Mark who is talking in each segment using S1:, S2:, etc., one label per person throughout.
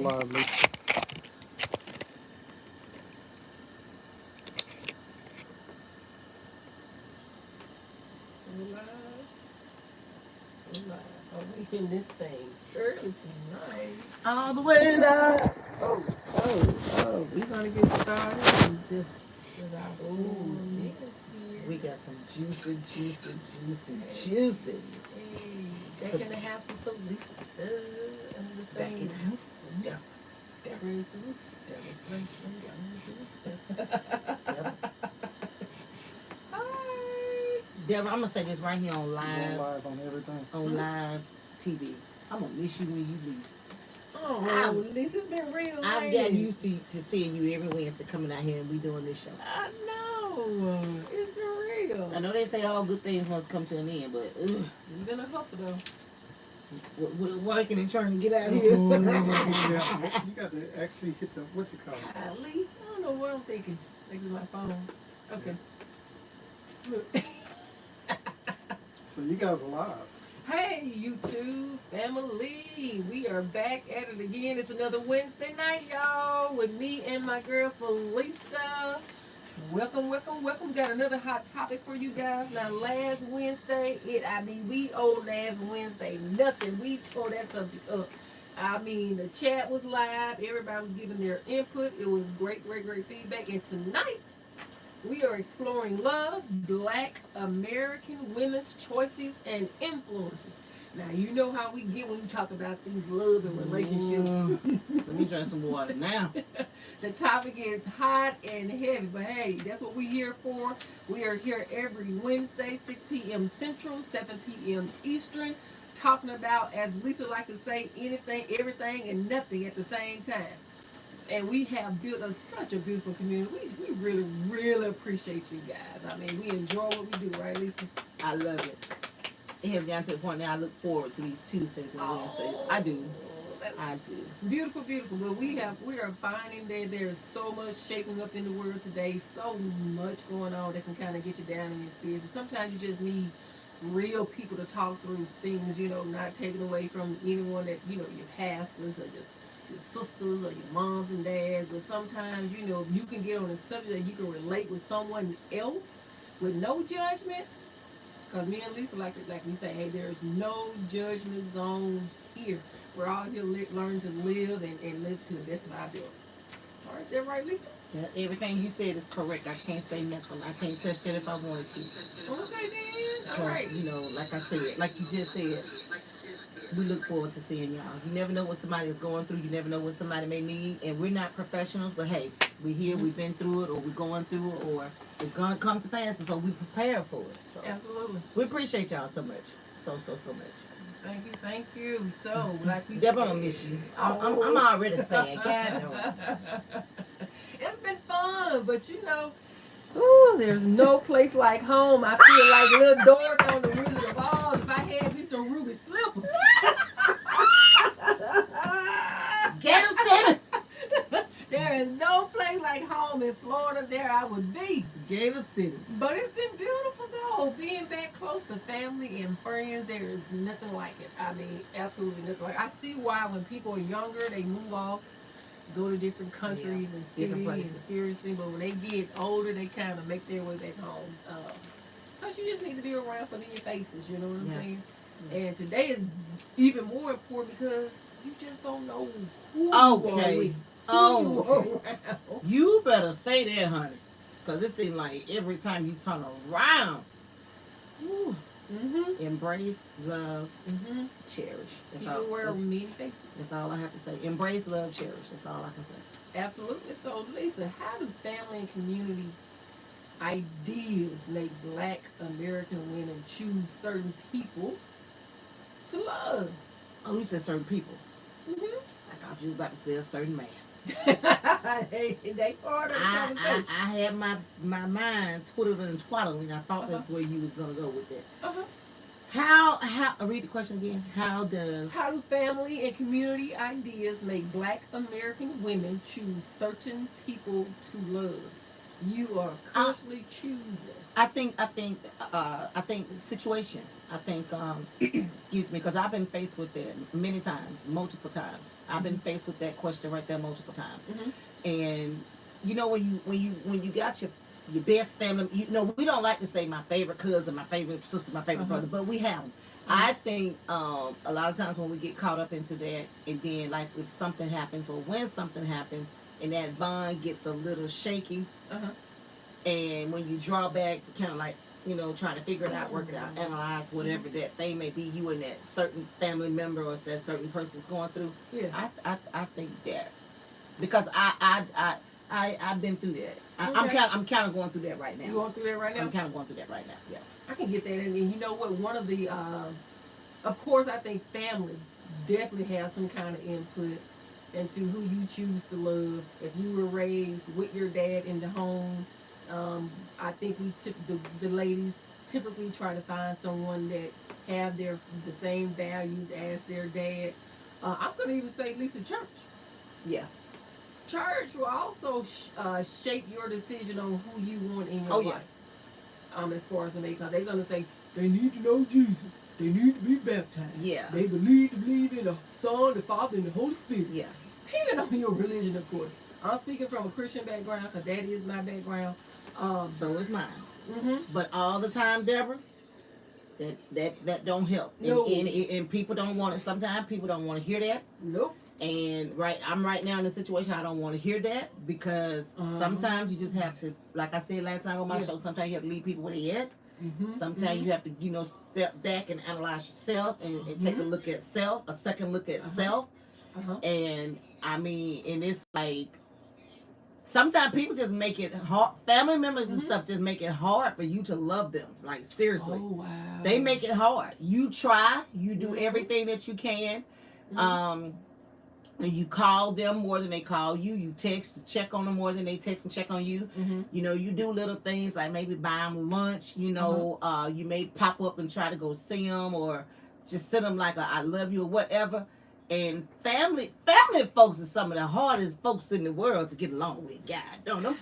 S1: live, Lisa.
S2: We live. We live. Oh, we in this thing early tonight.
S3: All the way up.
S2: We're gonna get started in just about 4 minutes here.
S3: We got some juicy.
S2: Hey, back in the house with Felisa under the
S3: Back
S2: same
S3: in the house. Devil.
S2: Raise the roof. Hi.
S3: Devil, I'm gonna say this right here on
S1: He's on
S3: live,
S1: live on everything.
S3: live TV. I'm gonna miss you when you leave.
S2: Oh, Lisa's been real.
S3: I've gotten used to seeing you every Wednesday coming out here and we doing this show.
S2: I know. It's real.
S3: I know they say all good things must come to an end, but
S2: It's been a hustle though.
S3: we're working and trying to get out of here.
S1: You got to actually hit the, what you call it?
S2: Golly, I don't know what I'm thinking. Thinking my phone. Okay. Look.
S1: So you guys are live.
S2: Hey, YouTube family. We are back at it again. It's another Wednesday night, y'all, with me and my girl Felisa. Welcome. Got another hot topic for you guys. Now, last Wednesday, we owe last Wednesday nothing. We tore that subject up. I mean, the chat was live. Everybody was giving their input. It was great feedback. And tonight, we are exploring love, Black American women's choices and influences. Now, you know how we get when you talk about these love and relationships.
S3: Let me drink some water now.
S2: The topic is hot and heavy, but hey, that's what we're here for. We are here every Wednesday, 6 p.m. Central, 7 p.m. Eastern, talking about, as Lisa like to say, anything, everything, and nothing at the same time. And we have built such a beautiful community. We really appreciate you guys. I mean, we enjoy what we do, right, Lisa?
S3: I love it. It has gotten to the point now I look forward to these Tuesdays and Wednesdays. I do.
S2: Beautiful. But we are finding that there's so much shaping up in the world today, so much going on that can kind of get you down in your spirits. And sometimes you just need real people to talk through things, not taken away from anyone that, your pastors or your sisters or your moms and dads. But sometimes, you can get on a subject that you can relate with someone else with no judgment. Because me and Lisa like we say, hey, there's no judgment zone here. We're all here learn to live and live to it. That's what I do. All right, that right, Lisa?
S3: Yeah, everything you said is correct. I can't say nothing. I can't touch that if I wanted to.
S2: Okay, then. All right.
S3: Like I said, like you just said, we look forward to seeing y'all. You never know what somebody is going through. You never know what somebody may need. And we're not professionals, but hey, we're here. We've been through it, or we're going through it, or it's going to come to pass. And so we prepare for it. So
S2: absolutely.
S3: We appreciate y'all so much. So much.
S2: Thank you. So, like we
S3: Deborah,
S2: said,
S3: I'm miss you. I'm already saying, God knows.
S2: It's been fun, but ooh, there's no place like home. I feel like little Dorothy on the Wizard of Oz if I had me some ruby slippers.
S3: Get us in.
S2: There is no place like home in Florida. There I would be.
S3: Gator City.
S2: But it's been beautiful though. Being back close to family and friends, there is nothing like it. I mean, absolutely nothing like it. I see why when people are younger, they move off, go to different countries and cities and seriously. But when they get older, they kind of make their way back home. Because you just need to be around familiar faces, you know what I'm saying? Yeah. And today is even more important because you just don't know who you are with.
S3: You better say that, honey. Because it seems like every time you turn around, embrace, love, cherish. That's all.
S2: Wear many faces.
S3: That's all I have to say. Embrace, love, cherish. That's all I can say.
S2: Absolutely. So, Lisa, how do family and community ideas make Black American women choose certain people to love?
S3: Oh, you said certain people. I thought you were about to say a certain man.
S2: They part of the conversation.
S3: I had my mind twiddling and twaddling. I thought that's where you was gonna go with it. How read the question again. How do
S2: family and community ideas make Black American women choose certain people to love? You are constantly choosing.
S3: I think situations. I think excuse me, because I've been faced with that many times, multiple times. I've been faced with that question right there multiple times.
S2: Mm-hmm.
S3: And you know when you got your best family, you know we don't like to say my favorite cousin, my favorite sister, my favorite brother, but we have them. I think a lot of times when we get caught up into that, and then like if something happens or when something happens, and that bond gets a little shaky, and when you draw back to kind of like trying to figure it out, work it out, analyze whatever that thing may be you and that certain family member or that certain person's going through.
S2: Yeah.
S3: I think that because I've been through that. I'm kind of going through that right now.
S2: You going through that right now?
S3: I'm kind of going through that right now. Yeah.
S2: I can get that, and you know what? One of the, of course, I think family definitely has some kind of input into who you choose to love. If you were raised with your dad in the home, I think the ladies typically try to find someone that have the same values as their dad. I'm gonna even say, Lisa, church.
S3: Yeah.
S2: Church will also shape your decision on who you want in your life. As far as they're gonna say they need to know Jesus. They need to be baptized.
S3: Yeah.
S2: They believe in the Son, the Father, and the Holy Spirit.
S3: Yeah.
S2: Depending on your religion, of course. I'm speaking from a Christian background because that is my background.
S3: So is mine.
S2: Mm-hmm.
S3: But all the time, Deborah, that don't help.
S2: No.
S3: And people don't want it. Sometimes people don't want to hear that.
S2: Nope.
S3: And I'm right now in a situation I don't want to hear that because sometimes you just have to, like I said last time on my show, sometimes you have to leave people where they at.
S2: Mm-hmm.
S3: Sometimes you have to, step back and analyze yourself and take a look at self, a second look at self. And I mean, and it's like, sometimes people just make it hard. Family members and stuff just make it hard for you to love them. Like, seriously.
S2: Oh, wow.
S3: They make it hard. You try. You do everything that you can. And you call them more than they call you. You text to check on them more than they text and check on you. You do little things like maybe buy them lunch. You may pop up and try to go see them or just send them like a I love you or whatever. And family folks is some of the hardest folks in the world to get along with. God, them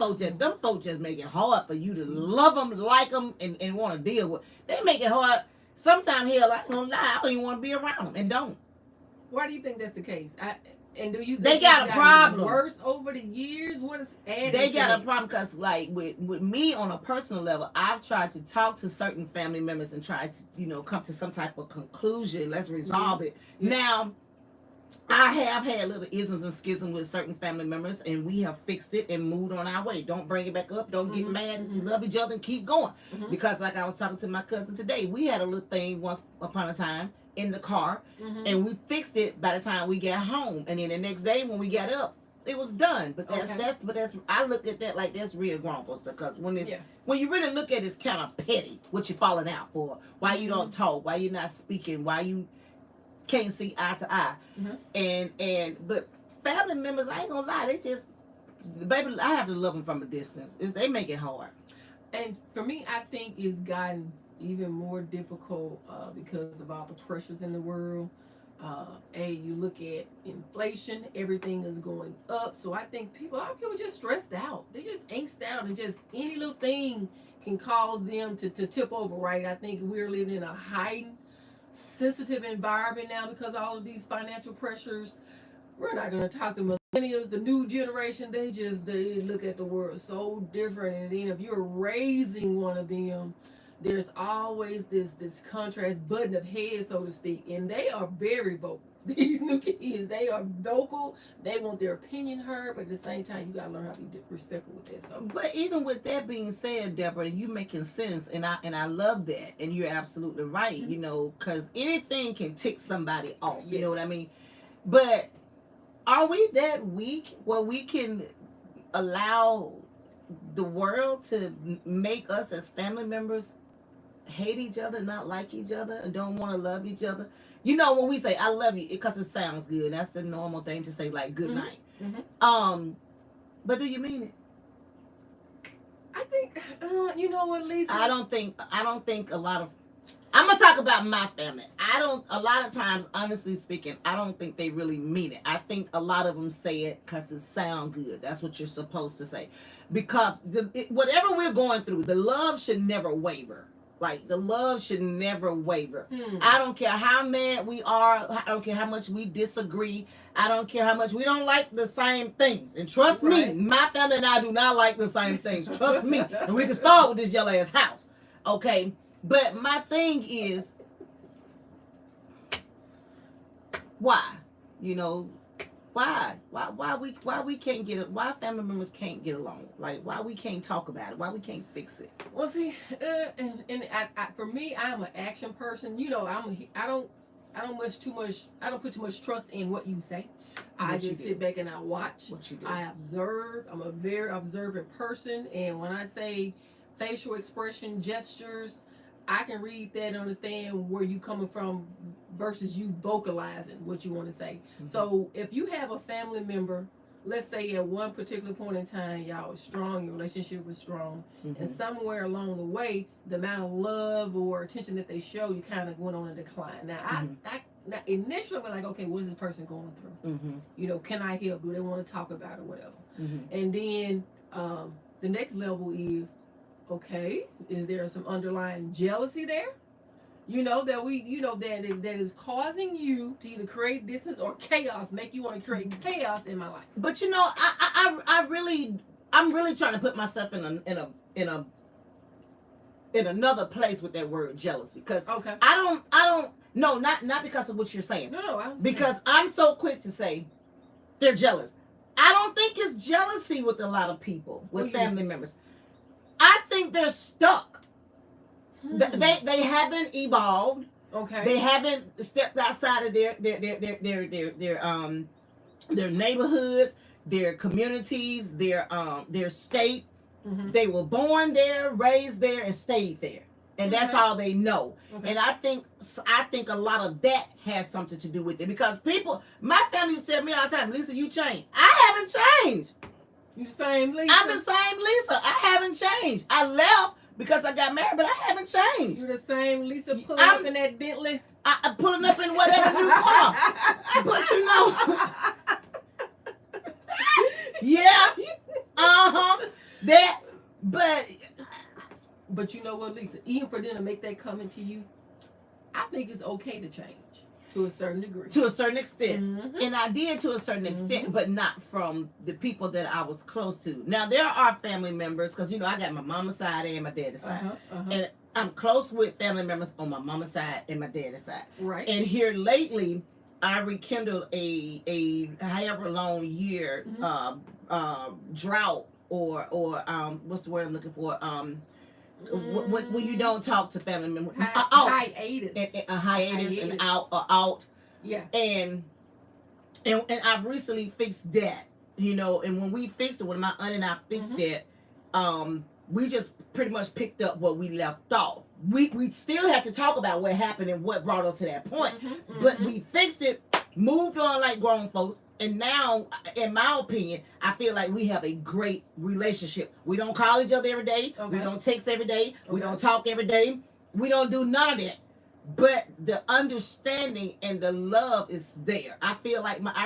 S3: folks just make it hard for you to love them, like them, and want to deal with. They make it hard. Sometimes, hell, I ain't gonna lie, I don't even want to be around them, and don't.
S2: Why do you think that's the case? And do you think
S3: they got a problem?
S2: Worse over the years? What is added?
S3: They got a problem because, like, with me on a personal level, I've tried to talk to certain family members and try to, come to some type of conclusion. Let's resolve it. Now, I have had little isms and schisms with certain family members, and we have fixed it and moved on our way. Don't bring it back up. Don't get mad. Love each other and keep going. Because, like I was talking to my cousin today, we had a little thing once upon a time in the car, and we fixed it by the time we got home. And then the next day when we got up, it was done. But that's I look at that like that's real grown for stuff. Because when you really look at it, it's kind of petty what you're falling out for. Why you don't talk? Why you're not speaking? Why you can't see eye to eye? But family members, I ain't gonna lie, they just, baby, I have to love them from a distance. They make it hard.
S2: And for me, I think it's gotten even more difficult because of all the pressures in the world. You look at inflation, everything is going up. So I think a lot of people just stressed out. They just angst out, and just any little thing can cause them to tip over, right? I think we're living in a heightened, sensitive environment now because of all of these financial pressures. We're not going to talk to millennials, the new generation. They look at the world so different. And then if you're raising one of them, there's always this contrast button of heads, so to speak, and they are very vocal. These new kids, they are vocal. They want their opinion heard, but at the same time, you gotta learn how to be respectful with that. So,
S3: but even with that being said, Deborah, you making sense, and I love that, and you're absolutely right. Because anything can tick somebody off. You know what I mean? But are we that weak where we can allow the world to make us as family members hate each other, not like each other, and don't want to love each other? When we say I love you, because it sounds good, that's the normal thing to say, like good night. But do you mean it?
S2: I think you know what, Lisa,
S3: I don't think a lot of I'm gonna talk about my family. I don't. A lot of times, honestly speaking, I don't think they really mean it. I think a lot of them say it because it sound good. That's what you're supposed to say. Because whatever we're going through, the love should never waver. Like the love should never waver. I don't care how mad we are. I don't care how much we disagree. I don't care how much we don't like the same things. And trust me, my family and I do not like the same things. Trust me. And we can start with this yellow ass house. Okay. But my thing is, why? You know, why we can't get it? Why family members can't get along? Like why we can't talk about it? Why we can't fix it?
S2: Well, see, and for me, I'm an action person. You know, I don't put too much trust in what you say. I just sit back and I watch.
S3: What you do?
S2: I observe. I'm a very observant person, and when I say facial expression, gestures, I can read that and understand where you coming from versus you vocalizing what you want to say. Mm-hmm. So if you have a family member, let's say at one particular point in time, y'all was strong, your relationship was strong, and somewhere along the way, the amount of love or attention that they show you kind of went on a decline. Now, now initially we're like, okay, what is this person going through? You know, can I help? Do they want to talk about it or whatever? And then the next level is, okay, is there some underlying jealousy there? You know, that that is causing you to either create distance or chaos, make you want to create chaos in my life.
S3: But you know, I'm really trying to put myself in another place with that word jealousy, because I don't no, not because of what you're saying.
S2: No,
S3: because I'm so quick to say they're jealous. I don't think it's jealousy with a lot of people, with family members. I think they're stuck. They haven't evolved.
S2: Okay.
S3: They haven't stepped outside of their neighborhoods, their communities, their state. They were born there, raised there, and stayed there, and that's all they know. And I think a lot of that has something to do with it, because my family used to tell me all the time, Lisa, you changed. I haven't changed.
S2: You the same Lisa?
S3: I'm the same Lisa. I haven't changed. I left because I got married, but I haven't changed.
S2: You the same Lisa pulling up in that Bentley?
S3: I'm pulling up in whatever new car. But you know. Yeah. That.
S2: But you know what, Lisa? Even for them to make that comment to you, I think it's okay to change. To a certain degree. To a certain extent. And I did to a certain extent, but not from the people that I was close to. Now, there are family members, because, you know, I got my mama's side and my daddy's side. And I'm close with family members on my mama's side and my daddy's side. Right.
S3: And here lately, I rekindled a however long year drought or what's the word I'm looking for? When you don't talk to family members,
S2: hiatus,
S3: a hiatus, and out.
S2: Yeah.
S3: And I've recently fixed that, you know. And when we fixed it, when my aunt and I fixed that, we just pretty much picked up what we left off. We still had to talk about what happened and what brought us to that point, but we fixed it, moved on like grown folks. And now, in my opinion, I feel like we have a great relationship. We don't call each other every day. We don't text every day. We don't talk every day. We don't do none of that. But the understanding and the love is there. I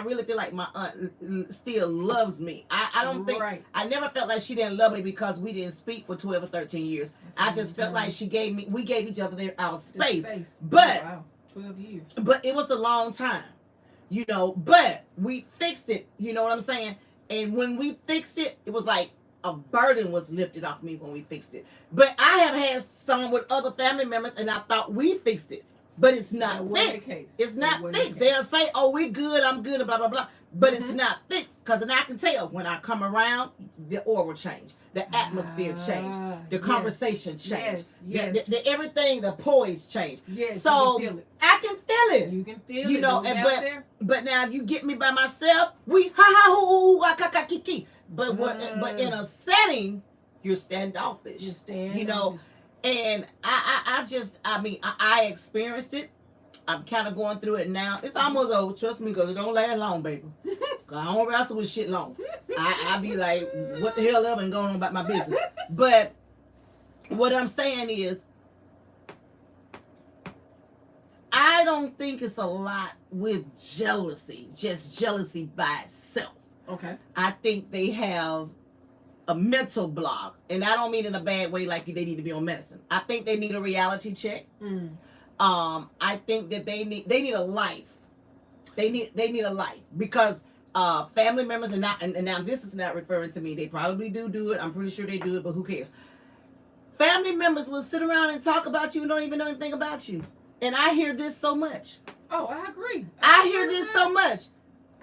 S3: really feel like my aunt still loves me. I don't think, I never felt like she didn't love me because we didn't speak for 12 or 13 years. I just felt like we gave each other our space. But,
S2: 12 years.
S3: But it was a long time. You know, but we fixed it, you know what I'm saying? And when we fixed it, it was like a burden was lifted off me when we fixed it. But I have had some with other family members, and I thought we fixed it. But it's not fixed. It's not fixed. They'll say, oh, we're good, I'm good, and blah, blah, blah. But it's not fixed. Because then I can tell when I come around, the aura change. The atmosphere change. The conversation change.
S2: Yes.
S3: The everything, the poise change.
S2: Yes,
S3: so
S2: you can feel it.
S3: I can feel it.
S2: You can feel
S3: you
S2: it.
S3: know, but now if you get me by myself, we kiki. But in a setting, you're standoffish. You know, and I experienced it. I'm kind of going through it now. It's almost over. Trust me, because it don't last long, baby. Cause I don't wrestle with shit long. I be like, what the hell ever, and going on about my business. But what I'm saying is, don't think it's a lot with jealousy, just jealousy by itself.
S2: Okay.
S3: I think they have a mental block, and I don't mean in a bad way, like they need to be on medicine. I think they need a reality check. I think that they need a life. They need a life because family members and now this is not referring to me. They probably do it. I'm pretty sure they do it, but who cares? Family members will sit around and talk about you and don't even know anything about you. And I hear this so much.
S2: Oh, I agree.
S3: I hear this so much.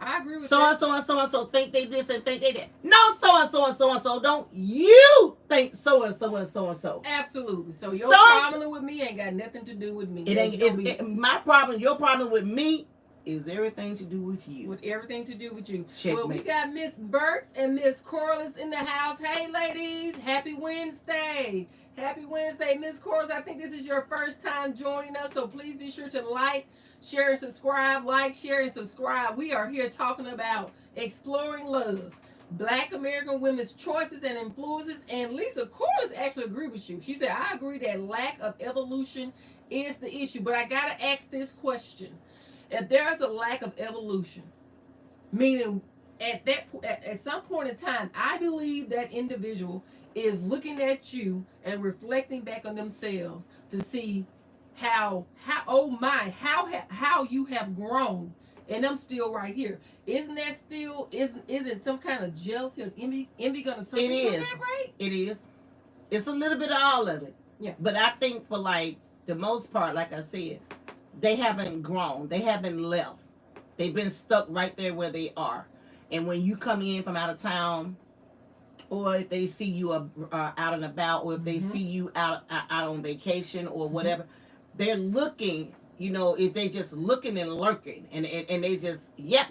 S2: I agree with
S3: So
S2: that.
S3: and so and so and so think they this and think they that. No, so and so and so and so. Don't you think so and so and so and so?
S2: Absolutely. So your
S3: So-
S2: problem with me ain't got nothing to do with me.
S3: It ain't.
S2: That's your
S3: My problem. Your problem with me is everything to do with you.
S2: with everything to do with you.
S3: Checkmate.
S2: Well, we got Miss Burks and Miss Corliss in the house. Hey, ladies, happy Wednesday. Happy Wednesday, Miss Corliss. I think this is your first time joining us, so please be sure to like, share, and subscribe. Like, share, and subscribe. We are here talking about exploring love, Black American women's choices and influences. And Lisa Corliss actually agreed with you. She said, I agree that lack of evolution is the issue, but I got to ask this question. If there is a lack of evolution, meaning at some point in time, I believe that individual is looking at you and reflecting back on themselves to see how you have grown, and I'm still right here. Isn't that still is it some kind of jealousy and envy gonna suffer
S3: It
S2: from
S3: is.
S2: that, right?
S3: It is. It's a little bit of all of it.
S2: Yeah.
S3: But I think for like the most part, like I said, they haven't grown. They haven't left. They've been stuck right there where they are. And when you come in from out of town, or if they see you out and about, or if they see you out on vacation or whatever, they're looking. You know, is they just looking and lurking, and they just yep.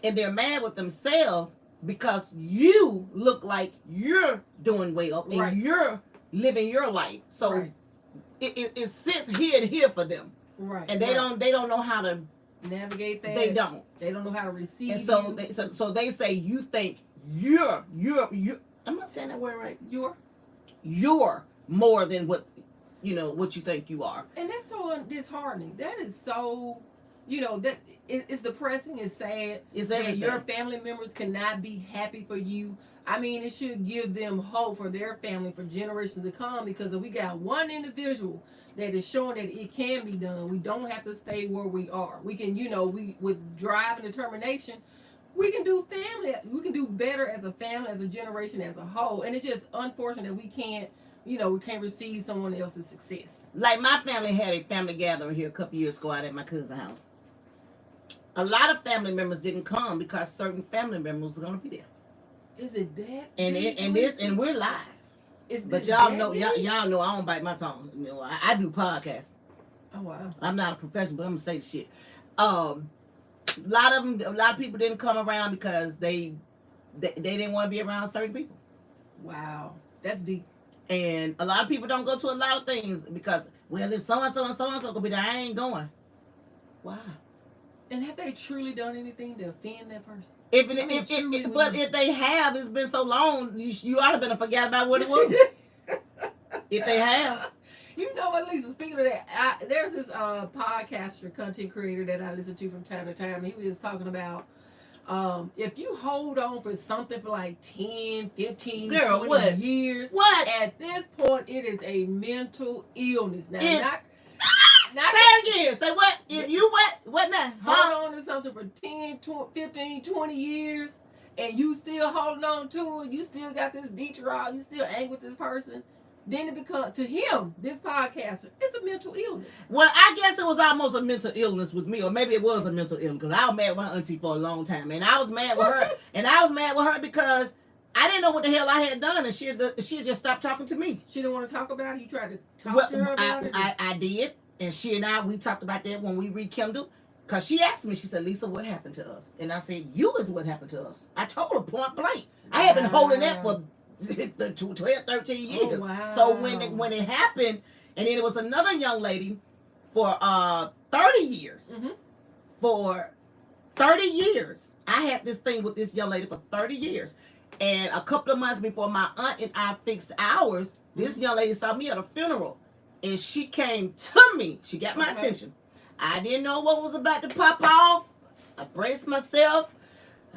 S3: And they're mad with themselves because you look like you're doing well and
S2: Right.
S3: you're living your life. So
S2: Right.
S3: it sits here and here for them,
S2: Right.
S3: and they don't know how to.
S2: navigate that.
S3: They don't.
S2: They don't know how to receive.
S3: And so
S2: you.
S3: so they say you think you're. Am I saying that word right? You're more than what what you think you are.
S2: And that's so disheartening. That is so, that it's depressing. It's sad.
S3: It's
S2: That
S3: everything.
S2: your family members cannot be happy for you. I mean, it should give them hope for their family for generations to come, because if we got one individual that is showing that it can be done, we don't have to stay where we are. We can, we with drive and determination, we can do family. We can do better as a family, as a generation, as a whole. And it's just unfortunate that we can't receive someone else's success.
S3: Like my family had a family gathering here a couple years ago out at my cousin's house. A lot of family members didn't come because certain family members were gonna be there.
S2: Is it that?
S3: And we're live. But y'all know y'all know I don't bite my tongue. I do podcasts.
S2: Oh wow.
S3: I'm not a professional, but I'm gonna say the shit. A lot of people didn't come around because they didn't want to be around certain people.
S2: Wow, that's deep.
S3: And a lot of people don't go to a lot of things because, well, if so and so and so and so could be there, I ain't going. Why?
S2: And have they truly done anything to offend that person?
S3: If they have, it's been so long, you ought to been forget about what it was. If they have.
S2: You know what, Lisa, speaking of that, there's this podcaster, content creator that I listen to from time to time. He was talking about if you hold on for something for like 10, 15,
S3: Girl,
S2: 20
S3: what?
S2: years,
S3: What?
S2: at this point, it is a mental illness. Now, not
S3: Say it again. Say what? If you what? What now?
S2: hold on to something for 10, 15, 20 years, and you still holding on to it, you still got this beach rod, you still angry with this person, then it becomes, to him, this podcaster, it's a mental illness.
S3: Well, I guess it was almost a mental illness with me, or maybe it was a mental illness, because I was mad with my auntie for a long time, and I was mad with her, because I didn't know what the hell I had done, and she had just stopped talking to me.
S2: She didn't want to talk about it? You tried to talk to her about it?
S3: I did, and she and we talked about that when we rekindled, because she asked me, she said, Lisa, what happened to us? And I said, you is what happened to us. I told her point blank. I had been holding that for 12, 13 years.
S2: Oh, wow.
S3: So when it happened, and then it was another young lady for 30 years.
S2: Mm-hmm.
S3: For 30 years. I had this thing with this young lady for 30 years. And a couple of months before my aunt and I fixed ours, this young lady saw me at a funeral. and she came to me. She got my attention. I didn't know what was about to pop off. I braced myself.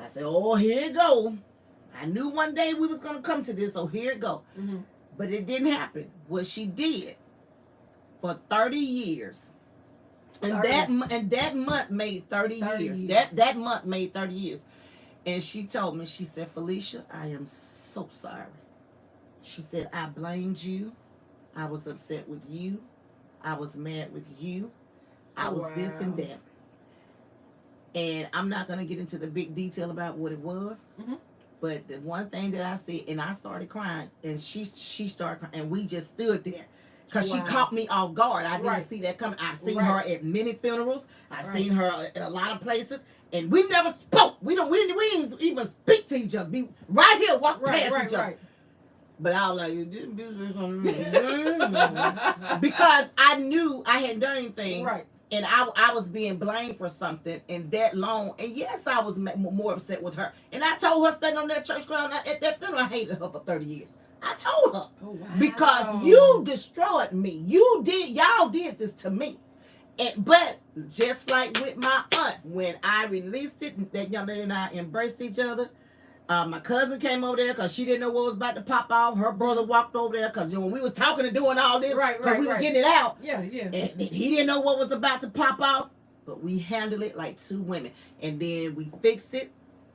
S3: I said, oh, here it go. I knew one day we was going to come to this, so here it go.
S2: Mm-hmm.
S3: But it didn't happen. What she did for 30 years, and that month made 30 years. That month made 30 years. And she told me, she said, Felicia, I am so sorry. She said, I blamed you. I was upset with you. I was mad with you. I was this and that. And I'm not going to get into the big detail about what it was.
S2: Mm-hmm.
S3: But the one thing that I said, and I started crying, and she started crying, and we just stood there. Because she caught me off guard. I didn't see that coming. I've seen her at many funerals. I've seen her at a lot of places. And we never spoke. We didn't even speak to each other. Be right here, walk past each other. But I was like, you didn't do this on me. Because I knew I hadn't done anything.
S2: Right.
S3: And I was being blamed for something and that long. And yes, I was more upset with her. And I told her standing on that church ground at that funeral, I hated her for 30 years. I told her.
S2: Oh, wow.
S3: Because you destroyed me. Y'all did this to me. But just like with my aunt, when I released it, that young lady and I embraced each other. My cousin came over there because she didn't know what was about to pop off. Her brother walked over there because when we was talking and doing all this, because we were getting it out.
S2: Yeah.
S3: And he didn't know what was about to pop off, but we handled it like two women. And then we fixed it,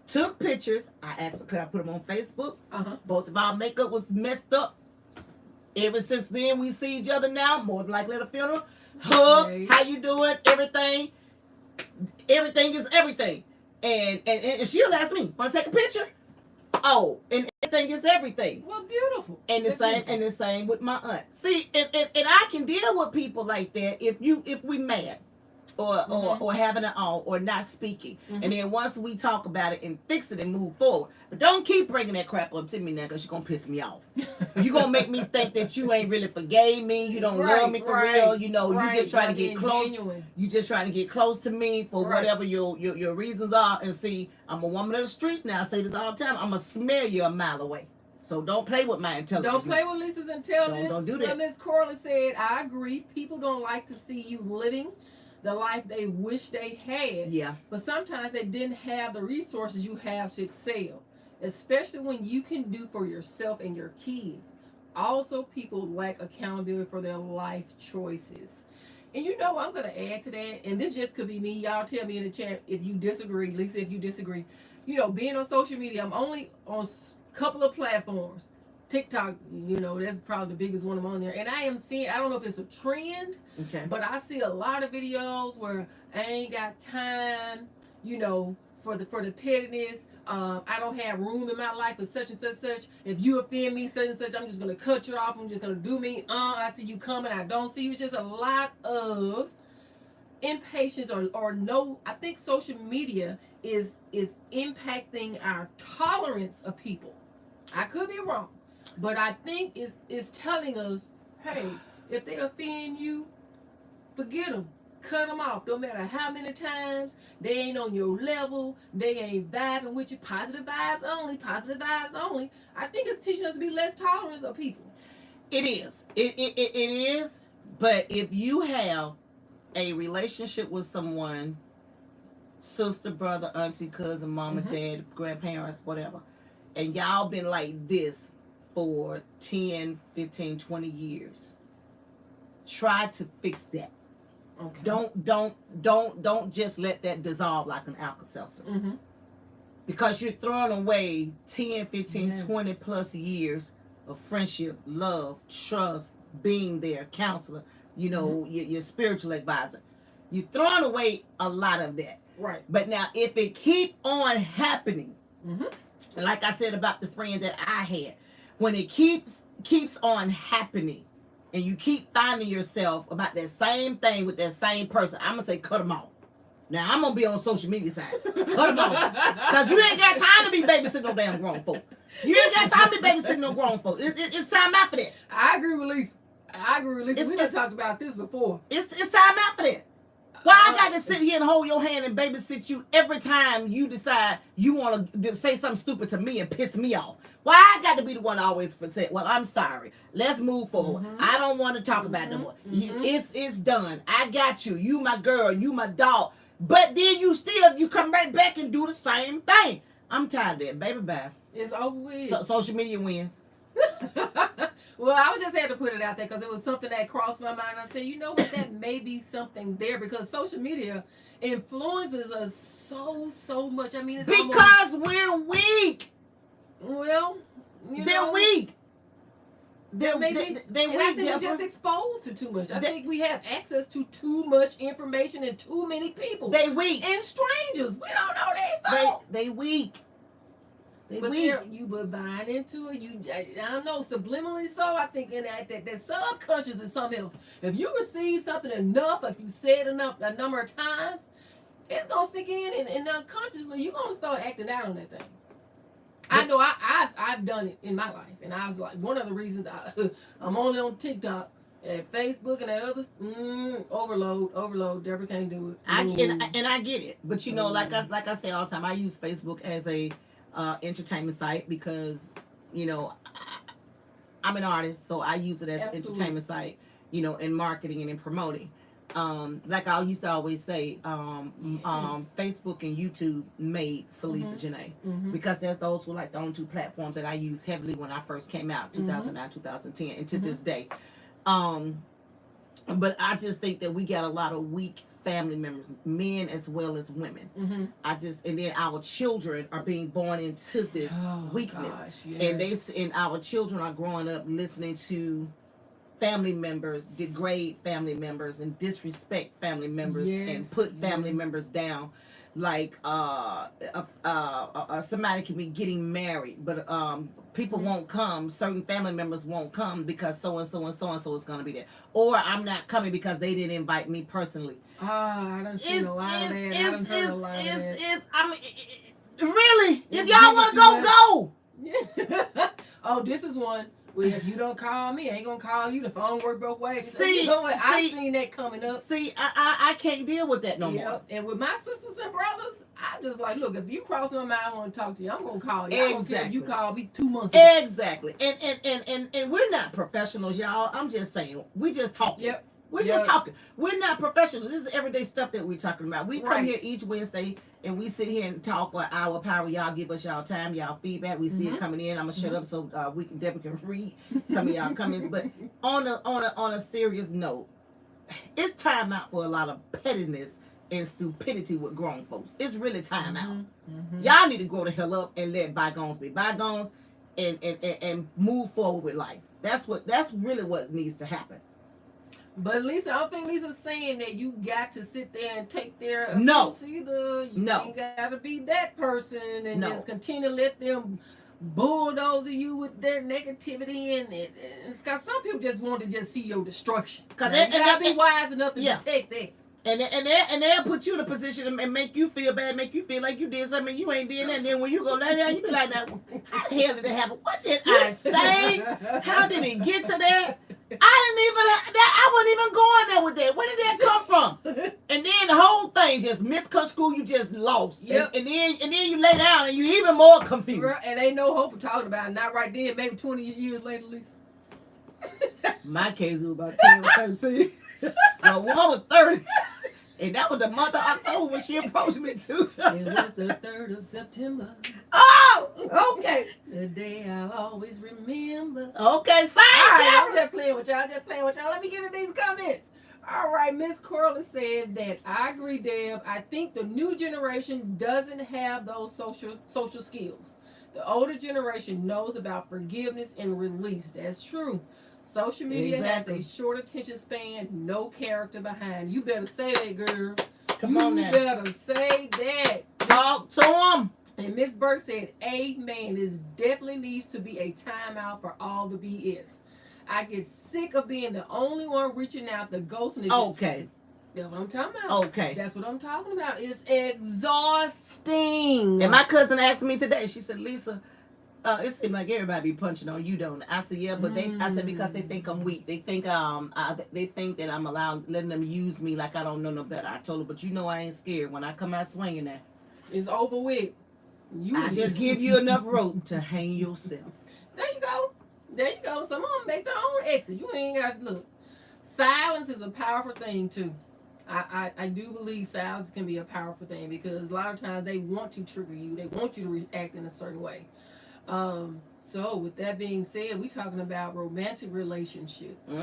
S3: took pictures. I asked her, could I put them on Facebook? Both of our makeup was messed up. Ever since then, we see each other now, more than likely at a funeral. Hug, how you doing? Everything is everything. And she'll ask me, want to take a picture? Oh, and everything is everything.
S2: Well, beautiful.
S3: And the same with my aunt. See, and I can deal with people like that if we mad or having an all or not speaking. And then once we talk about it and fix it and move forward. But don't keep bringing that crap up to me now because you're going to piss me off. You're going to make me think that you ain't really forgave me. You don't love me for real. You know, you just trying to get close. You just trying to get close to me for whatever your reasons are. And see, I'm a woman of the streets now. I say this all the time. I'm going to smell you a mile away. So don't play with my intelligence.
S2: Don't play with Lisa's intelligence.
S3: Don't do that.
S2: Miss Corley said, I agree. People don't like to see you living the life they wish they had.
S3: Yeah.
S2: But sometimes they didn't have the resources you have to excel, especially when you can do for yourself and your kids. Also, people lack accountability for their life choices. And you know, I'm going to add to that, and this just could be me. Y'all tell me in the chat if you disagree. Lisa, if you disagree. You know, being on social media, I'm only on a couple of platforms. TikTok, you know, that's probably the biggest one I'm on there. And I am seeing, I don't know if it's a trend, but I see a lot of videos where I ain't got time, you know, for the pettiness. I don't have room in my life for such and such. If you offend me, such and such, I'm just going to cut you off. I'm just going to do me. I see you coming. I don't see you. It's just a lot of impatience or no. I think social media is impacting our tolerance of people. I could be wrong. But I think it's telling us, hey, if they offend you, forget them. Cut them off. No matter how many times they ain't on your level, they ain't vibing with you. Positive vibes only. Positive vibes only. I think it's teaching us to be less tolerant of people.
S3: It is. It is. But if you have a relationship with someone, sister, brother, auntie, cousin, mama, dad, grandparents, whatever, and y'all been like this for 10, 15, 20 years. Try to fix that. Okay. Don't just let that dissolve like an Alka-Seltzer. Because you're throwing away 10, 15, 20 plus years of friendship, love, trust, being there, counselor, you know, your spiritual advisor. You're throwing away a lot of that.
S2: Right.
S3: But now if it keep on happening, like I said about the friend that I had, when it keeps on happening and you keep finding yourself about that same thing with that same person, I'm going to say cut them off. Now, I'm going to be on social media side. Cut them off. Because you ain't got time to be babysitting no damn grown folk. You ain't got time to be babysitting no grown folk. It's time out for that.
S2: I agree with Lisa. We just talked about this before.
S3: It's time out for that. Why I got to sit here and hold your hand and babysit you every time you decide you want to say something stupid to me and piss me off? Why I got to be the one always for say, well, I'm sorry. Let's move forward. I don't want to talk about it no more. It's done. I got you. You my girl. You my dog. But then you come right back and do the same thing. I'm tired of that. Baby, bye.
S2: It's over with.
S3: Social media wins.
S2: Well, I just had to put it out there because it was something that crossed my mind. I said, you know what, that may be something there because social media influences us so much. I mean, it's
S3: because we're weak.
S2: Well,
S3: they're weak.
S2: They're weak. I think we're just exposed to too much. I think we have access to too much information and too many people.
S3: They weak.
S2: And strangers. We don't know their fault.
S3: They weak.
S2: But you were buying into it. I don't know, subliminally so. I think in that subconscious is something else. If you receive something enough, if you say it enough a number of times, it's gonna sink in, and unconsciously you're gonna start acting out on that thing. I know I've done it in my life, and I was like, one of the reasons I'm only on TikTok. At Facebook and that other overload. Deborah can't do it.
S3: I get it, but you know, like I say all the time, I use Facebook as a entertainment site because, you know, I'm an artist, so I use it as an entertainment site, you know, in marketing and in promoting. Like I used to always say, Facebook and YouTube made for Lisa Janae because there's those who like the only two platforms that I use heavily when I first came out, 2009, 2010, and to this day. But I just think that we got a lot of weak family members, men as well as women. And then our children are being born into this weakness, and our children are growing up listening to family members degrade family members and disrespect family members and put family members down. Like somebody can be getting married, but people won't come. Certain family members won't come because so and so and so and so is going to be there, or I'm not coming because they didn't invite me personally.
S2: I don't see a lot of that. I done heard a lot of that.
S3: I mean, really, if y'all want to go.
S2: Oh, this is one. Well, if you don't call me, I ain't gonna call you. The phone work both ways.
S3: See,
S2: you know what? I've seen that coming up.
S3: See, I can't deal with that no more.
S2: And with my sisters and brothers, I just like, look, if you cross my mind, I want to talk to you. I'm gonna call you. I don't care if you call me 2 months ago.
S3: Exactly. And we're not professionals, y'all. I'm just saying, we just talking.
S2: Yep.
S3: We're just talking. We're not professionals. This is everyday stuff that we're talking about. We come here each Wednesday and we sit here and talk for an hour. Power, y'all give us y'all time, y'all feedback. We see it coming in. I'm gonna shut up so Deborah can read some of y'all comments. But on a serious note, it's time out for a lot of pettiness and stupidity with grown folks. It's really time out. Y'all need to grow the hell up and let bygones be bygones and move forward with life. That's really what needs to happen.
S2: But Lisa, I don't think Lisa's saying that you got to sit there and take their
S3: offense
S2: either. You ain't got to be that person and just continue to let them bulldoze you with their negativity and because some people just want to just see your destruction. Because you gotta be wise enough to detect that.
S3: And they'll put you in a position and make you feel bad, make you feel like you did something you ain't did, and then when you go lay down, you be like, "Now, how the hell did it happen? What did I say? How did it get to that? I wasn't even going there with that. Where did that come from?" And then the whole thing just misconstrued. You just lost.
S2: Yep.
S3: And then you lay down and you even more confused.
S2: And ain't no hope of talking about it. Not right then. Maybe 20 years later, Lisa.
S3: My case was about 10 or 13. Well, one was 30. And that was the month of October when she approached me too.
S2: It was the 3rd of September.
S3: Oh, okay.
S2: The day I'll always remember.
S3: Okay, sorry.
S2: I'm just playing with y'all. Let me get in these comments. All right, Miss Corley said that I agree, Deb. I think the new generation doesn't have those social skills. The older generation knows about forgiveness and release. That's true. Social media has a short attention span, no character behind. You better say that, girl.
S3: Come on now.
S2: You better say that.
S3: Talk to them.
S2: And Miss Burke said, amen. This definitely needs to be a timeout for all the BS. I get sick of being the only one reaching out to ghosting.
S3: Okay.
S2: That's what I'm talking about.
S3: Okay.
S2: That's what I'm talking about. It's exhausting.
S3: And my cousin asked me today, she said, Lisa, It seems like everybody be punching on you, don't it? I said, yeah, but I said because they think I'm weak. They think they think that I'm letting them use me like I don't know no better. I told her, but you know I ain't scared. When I come out swinging that,
S2: It's over with.
S3: I just give you enough rope to hang yourself.
S2: There you go. There you go. Some of them make their own exit. You ain't got to look. Silence is a powerful thing too. I do believe silence can be a powerful thing because a lot of times they want to trigger you. They want you to react in a certain way. So with that being said, we talking about romantic relationships.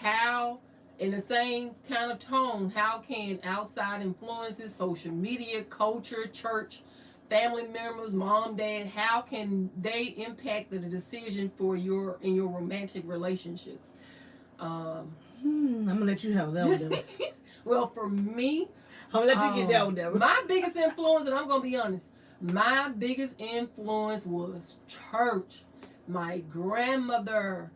S2: How, in the same kind of tone, how can outside influences, social media, culture, church, family members, mom, dad, how can they impact the decision in your romantic relationships?
S3: I'm gonna let you have that one.
S2: Well, for me,
S3: I'm gonna let you get that one, Deborah.
S2: My biggest influence, and I'm gonna be honest, my biggest influence was church. My grandmother.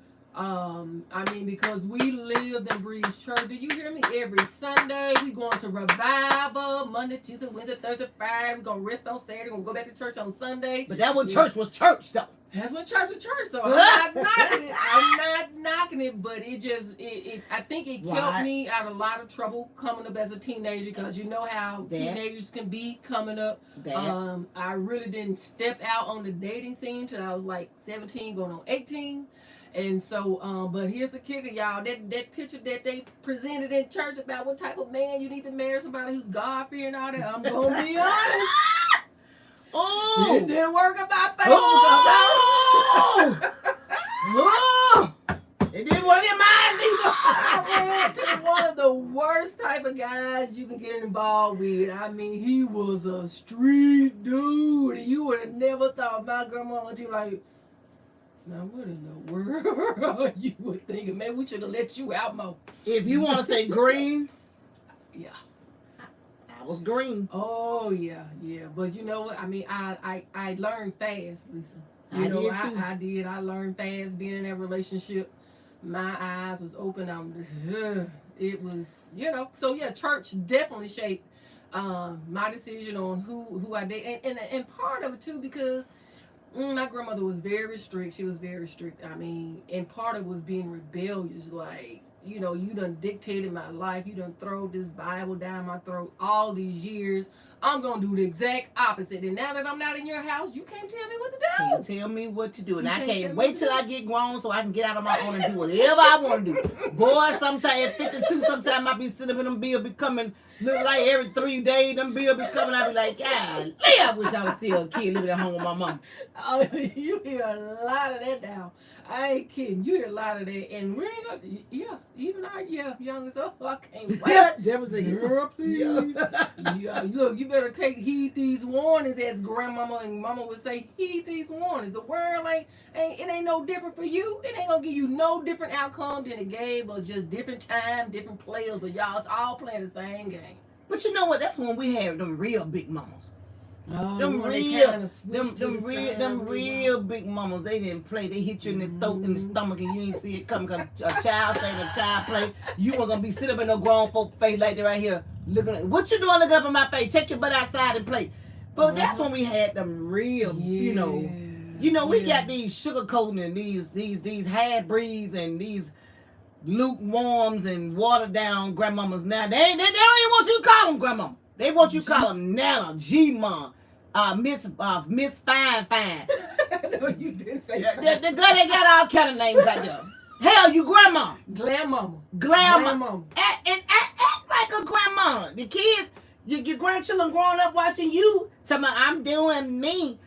S2: Because we lived and breathed church. Do you hear me? Every Sunday we going to revival. Monday, Tuesday, Wednesday, Thursday, Friday. We gonna rest on Saturday. Gonna go back to church on Sunday.
S3: But that when church was church, though.
S2: That's when church was church. So I'm not knocking it. I'm not knocking it, but I think it kept me out of a lot of trouble coming up as a teenager because you know how teenagers can be coming up. I really didn't step out on the dating scene till I was like 17, going on 18. And so, but here's the kicker, y'all. That picture that they presented in church about what type of man you need to marry, somebody who's God-fearing and all that, I'm going to be honest.
S3: Oh!
S2: It didn't work in my face.
S3: Oh! It didn't work in mine either.
S2: I ran to one of the worst type of guys you can get involved with. I mean, he was a street dude. You would have never thought my grandma would be like, now, what in the world you were thinking? Maybe we should have let you out more.
S3: If you want to say green,
S2: yeah,
S3: I was green.
S2: Oh yeah. But you know what? I mean, I learned fast, Lisa.
S3: I did too.
S2: I did. I learned fast being in that relationship. My eyes was open. It was, So yeah, church definitely shaped my decision on who I date, and part of it too because. My grandmother was very strict. She was very strict. I mean, and part of it was being rebellious. Like, you done dictated my life. You done throw this Bible down my throat all these years. I'm going to do the exact opposite. And now that I'm not in your house, you can't tell me what to do.
S3: Can't tell me what to do. And I can't wait till I get grown so I can get out on my own and do whatever I want to do. Boy, sometimes at 52, sometimes I be sitting up in them bills be coming, look like every 3 days, them bills be coming. I be like, God, I wish I was still a kid living at home with my mom.
S2: Oh, you hear a lot of that now. I ain't kidding. You hear a lot of that. And we ain't gonna, even our youngest, I can't wait.
S3: There was a
S2: girl, please. Look, you better heed these warnings, as grandmama and mama would say, heed these warnings. The world ain't no different for you. It ain't gonna give you no different outcome than it gave us, just different time, different players, but y'all, it's all playing the same game.
S3: But you know what? That's when we had them real big mamas.
S2: Oh,
S3: them real big mamas, they didn't play. They hit you in the throat and the stomach and you ain't see it coming because a child saying a child play. You weren't going to be sitting up in no grown folk face like that right here. Looking at what you doing looking up in my face? Take your butt outside and play. But that's when we had them real, we got these sugarcoating and these half-breeds and these lukewarms and watered down grandmamas now. They don't even want you to call them grandmama. They want you to call them Nana, G-Mom, Miss Fine.
S2: No, you didn't say
S3: that. The girl, they got all kind of names out there. Hell, you grandma.
S2: Glam mama.
S3: And act like a grandma. The kids, your grandchildren growing up watching you, telling me, I'm doing me.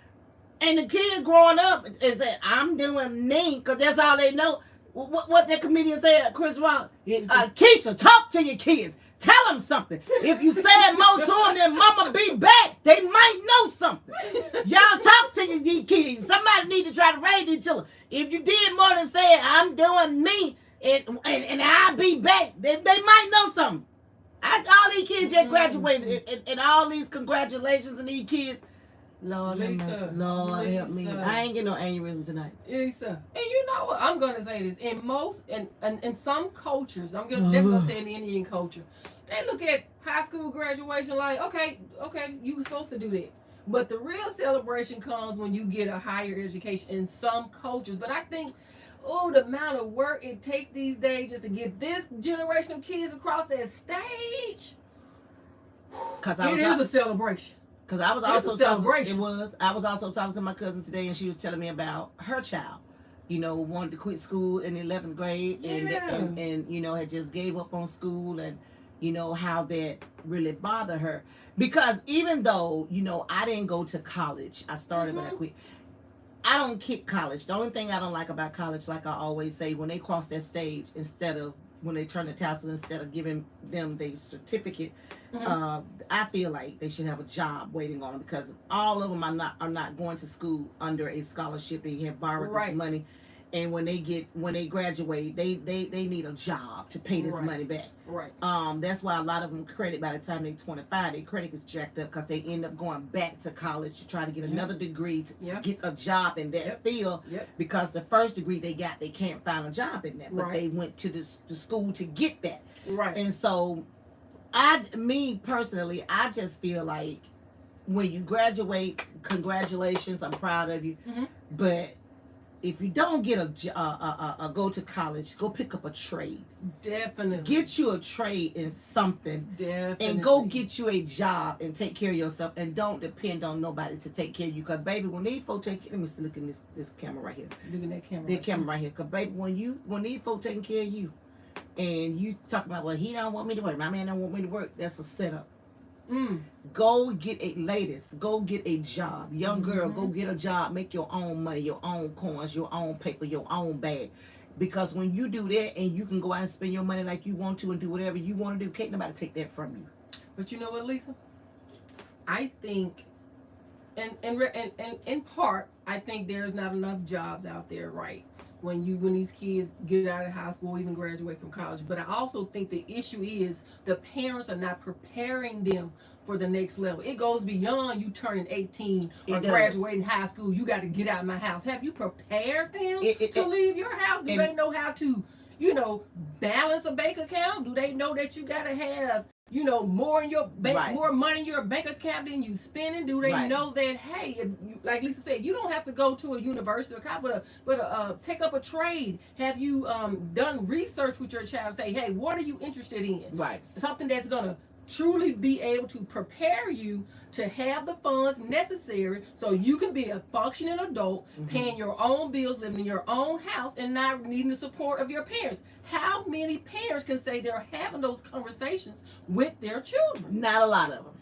S3: And the kids growing up is saying, I'm doing me, because that's all they know. What that comedian said, Chris Rock, Keisha, talk to your kids. Tell them something. If you say it more to them than mama be back, they might know something. Y'all talk to your kids. Somebody need to try to raise each other. If you did more than say, I'm doing me, and I'll be back, they might know something. All these kids just graduated, and all these congratulations and these kids. Lord,
S2: Lisa,
S3: Lord help me. I ain't getting no aneurysm tonight.
S2: Lisa. And you know what? I'm going to say this. In some cultures, I'm definitely going to say in the Indian culture, they look at high school graduation like, okay, you were supposed to do that. But the real celebration comes when you get a higher education in some cultures. But I think, oh, the amount of work it takes these days just to get this generation of kids across that stage,
S3: Cause
S2: it is a celebration.
S3: Because I was
S2: It's a
S3: also talking.
S2: celebration.
S3: It was. I was also talking to my cousin today, and she was telling me about her child. You know, wanted to quit school in the 11th grade, and,
S2: Yeah.
S3: and you know had just gave up on school, and you know how that really bothered her. Because even though you know I didn't go to college, I started but I
S2: Mhm.
S3: quit. I don't kick college. The only thing I don't like about college, like I always say, when they cross that stage, instead of when they turn the tassel, instead of giving them the certificate,
S2: Mhm.
S3: I feel like they should have a job waiting on them because all of them are not going to school under a scholarship. They have borrowed this
S2: Right.
S3: money, and when they graduate, they need a job to pay this
S2: Right.
S3: money back.
S2: Right.
S3: That's why a lot of them credit by the time they're 25, their credit gets jacked up because they end up going back to college to try to get
S2: Yep.
S3: another degree to
S2: Yep.
S3: get a job in that
S2: Yep.
S3: field
S2: Yep.
S3: because the first degree they got, they can't find a job in that, but
S2: Right.
S3: they went to the school to get that.
S2: Right.
S3: And so, me personally, I just feel like when you graduate, congratulations, I'm proud of you.
S2: Mhm.
S3: But if you don't get a go to college, go pick up a trade.
S2: Definitely.
S3: Get you a trade in something
S2: Definitely.
S3: and go get you a job and take care of yourself and don't depend on nobody to take care of you. Cause baby, when these folks let me see, look at this camera right here.
S2: Look at that camera.
S3: The camera right here. Cause baby, when these folks taking care of you and you talking about, well, he don't want me to work, my man don't want me to work, that's a setup. Go get go get a job. Young girl, go get a job, make your own money, your own coins, your own paper, your own bag. Because when you do that and you can go out and spend your money like you want to and do whatever you want to do, can't nobody take that from you.
S2: But you know what, Lisa? I think, and in part, I think there's not enough jobs out there, right? When these kids get out of high school, even graduate from college. But I also think the issue is the parents are not preparing them for the next level. It goes beyond you turning 18 or graduating high school. You got to get out of my house. Have you prepared them to leave your house? Do they know how to, balance a bank account? Do they know that you got to have, more in your bank, more money in your bank account than you spending? Do they know that, hey, if you, like Lisa said, you don't have to go to a university or college, but take up a trade. Have you done research with your child? Say, hey, what are you interested in?
S3: Right.
S2: Something that's gonna truly be able to prepare you to have the funds necessary so you can be a functioning adult, paying your own bills, living in your own house, and not needing the support of your parents. How many parents can say they're having those conversations with their children?
S3: Not a lot of them.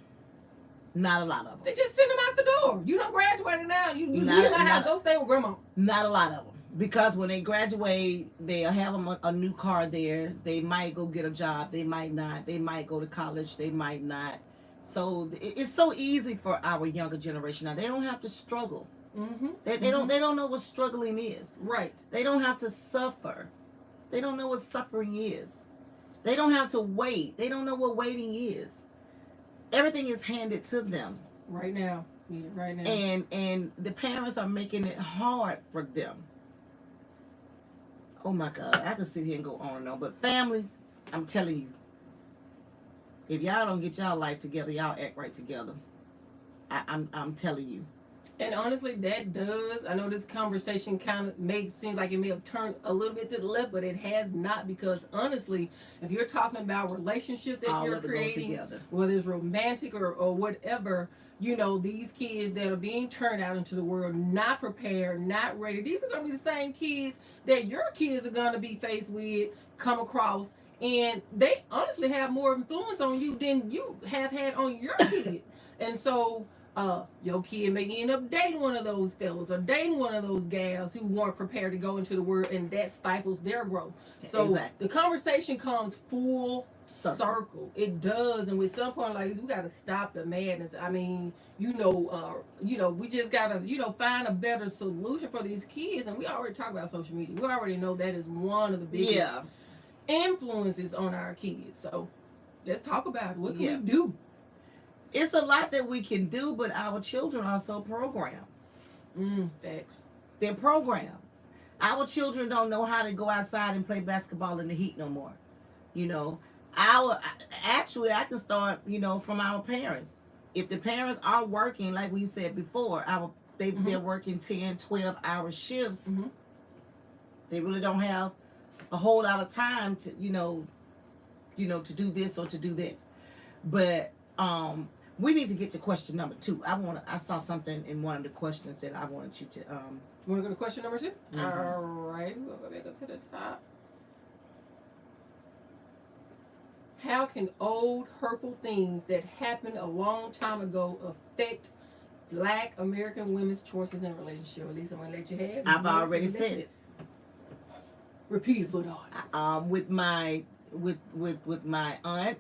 S3: Not a lot of them.
S2: They just send them out the door. You done graduated now. You leave my house. Go stay with grandma.
S3: Not a lot of them. Because when they graduate, they'll have a new car there. They might go get a job. They might not. They might go to college. They might not. So it's so easy for our younger generation now. They don't have to struggle. They don't know what struggling is.
S2: Right.
S3: They don't have to suffer. They don't know what suffering is. They don't have to wait. They don't know what waiting is. Everything is handed to them.
S2: Right now. Yeah, right now.
S3: And the parents are making it hard for them. Oh my God, I could sit here and go on and on. But families, I'm telling you, if y'all don't get y'all life together, y'all act right together. I'm telling you.
S2: And honestly, that does. I know this conversation kind of seems like it may have turned a little bit to the left, but it has not, because honestly, if you're talking about relationships that
S3: All
S2: you're
S3: of it go
S2: creating,
S3: together.
S2: whether it's romantic or whatever, these kids that are being turned out into the world, not prepared, not ready. These are going to be the same kids that your kids are going to be faced with, come across, and they honestly have more influence on you than you have had on your kid. And so your kid may end up dating one of those fellas or dating one of those gals who weren't prepared to go into the world, and that stifles their growth. So the conversation comes full circle. It does. And with some point like this, we got to stop the madness. I mean, we just got to, find a better solution for these kids. And we already talked about social media. We already know that is one of the biggest influences on our kids. So let's talk about it. What can we do?
S3: It's a lot that we can do, but our children are so programmed.
S2: Facts.
S3: They're programmed. Our children don't know how to go outside and play basketball in the heat no more. I can start, from our parents. if the parents are working, like we said before, they're working 10, 12-hour shifts.
S2: Mm-hmm.
S3: They really don't have a whole lot of time to, to do this or to do that. But we need to get to question number 2. I saw something in one of the questions that I wanted you to
S2: You want to go to question number 2?
S3: Mhm.
S2: All right, we'll go back up to the top. How can old hurtful things that happened a long time ago affect Black American women's choices in relationship? At least I'm gonna let you have it.
S3: I've already said it.
S2: Repeat it for the audience.
S3: With my aunt,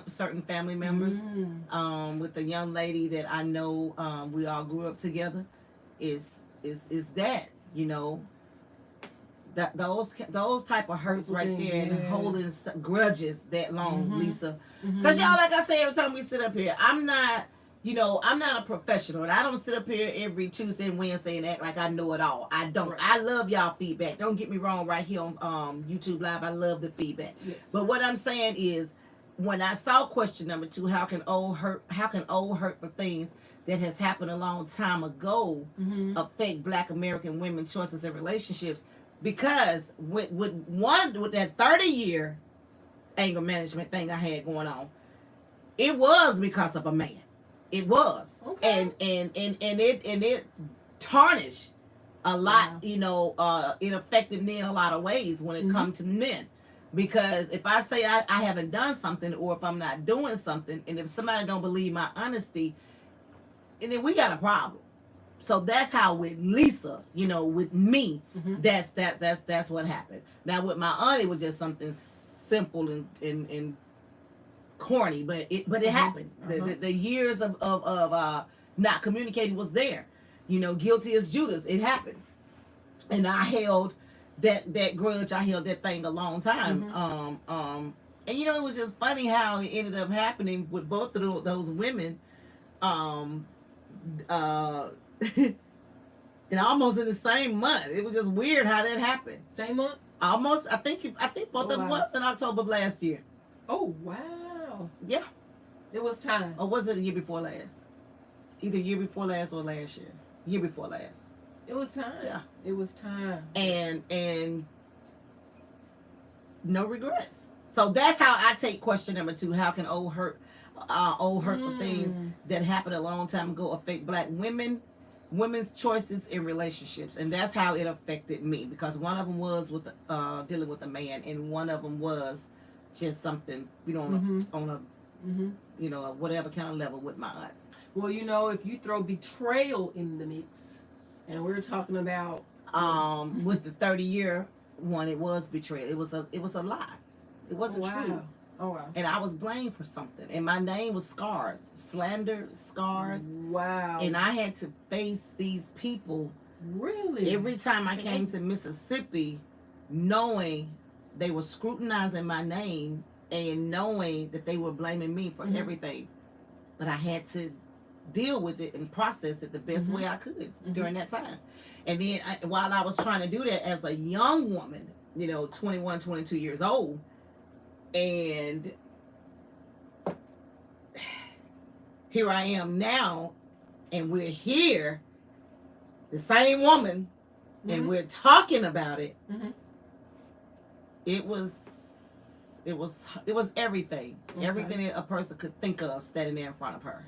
S3: certain family members, with the young lady that I know, we all grew up together, is that, that those type of hurts right there, and holding grudges that long, Lisa. Because y'all, like I say every time we sit up here, I'm not a professional, and I don't sit up here every Tuesday and Wednesday and act like I know it all. I don't.
S2: Right.
S3: I love y'all feedback. Don't get me wrong. Right here on YouTube Live, I love the feedback.
S2: Yes.
S3: But what I'm saying is, when I saw question number 2, how can old hurtful things that has happened a long time ago affect Black American women choices and relationships? Because with that 30-year anger management thing I had going on, it was because of a man. It was.
S2: Okay.
S3: And it tarnished a lot,
S2: Wow.
S3: it affected me in a lot of ways when it comes to men. Because if I say I haven't done something, or if I'm not doing something, and if somebody don't believe my honesty, and then we got a problem. So that's how with Lisa, with me, that's what happened. Now with my aunt, it was just something simple and corny, but it happened. The years of not communicating was there. Guilty as Judas. It happened, and I held that grudge. I held that thing a long time. And it was just funny how it ended up happening with both of those women. And almost in the same month. It was just weird how that happened.
S2: Same month?
S3: Almost. I think both of them was in October of last year.
S2: Oh wow.
S3: Yeah.
S2: It was time.
S3: Or was it the year before last? Either year before last or last year. Year before last.
S2: It was time.
S3: Yeah.
S2: It was time.
S3: And no regrets. So that's how I take question number 2. How can old hurtful things that happened a long time ago affect Black women's choices in relationships? And that's how it affected me, because one of them was with dealing with a man, and one of them was just something on a whatever kind of level with my aunt.
S2: Well, if you throw betrayal in the mix, and we're talking about
S3: with the 30-year one, it was betrayal. It was a lie. It wasn't true.
S2: Oh wow.
S3: And I was blamed for something, and my name was scarred, slandered, scarred.
S2: Wow.
S3: And I had to face these people.
S2: Really?
S3: Every time I came to Mississippi, knowing they were scrutinizing my name and knowing that they were blaming me for everything. But I had to deal with it and process it the best way I could during that time. And then while I was trying to do that as a young woman, 21, 22 years old, and here I am now, and we're here, the same woman, and we're talking about it. It was everything.
S2: Okay.
S3: Everything that a person could think of standing there in front of her.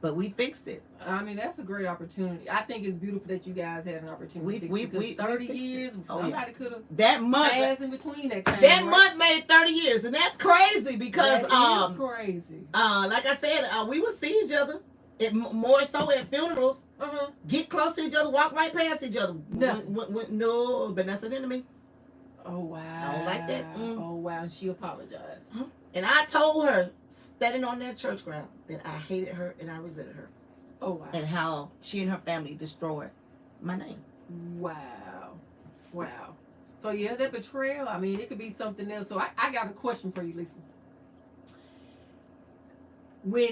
S3: But we fixed it.
S2: I mean, that's a great opportunity. I think it's beautiful that you guys had an opportunity to fix it, because 30 years, somebody could have
S3: that month
S2: passed in between that time.
S3: That month made 30 years, and that's crazy because
S2: that is crazy.
S3: Like I said, we would see each other. More so at funerals. Get close to each other, walk right past each other. No, but that's an enemy.
S2: Oh wow.
S3: I don't like that.
S2: Oh wow. She apologized.
S3: And I told her, standing on that church ground, that I hated her and I resented her.
S2: Oh wow.
S3: And how she and her family destroyed my name.
S2: Wow. Wow. So yeah, that betrayal, I mean, it could be something else. So I got a question for you, Lisa.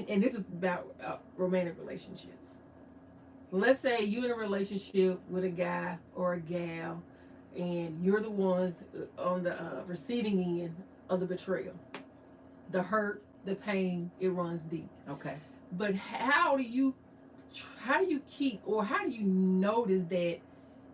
S2: And this is about romantic relationships. Let's say you're in a relationship with a guy or a gal, and you're the ones on the receiving end of the betrayal, the hurt, the pain, it runs deep.
S3: Okay.
S2: But how do you keep, or how do you notice that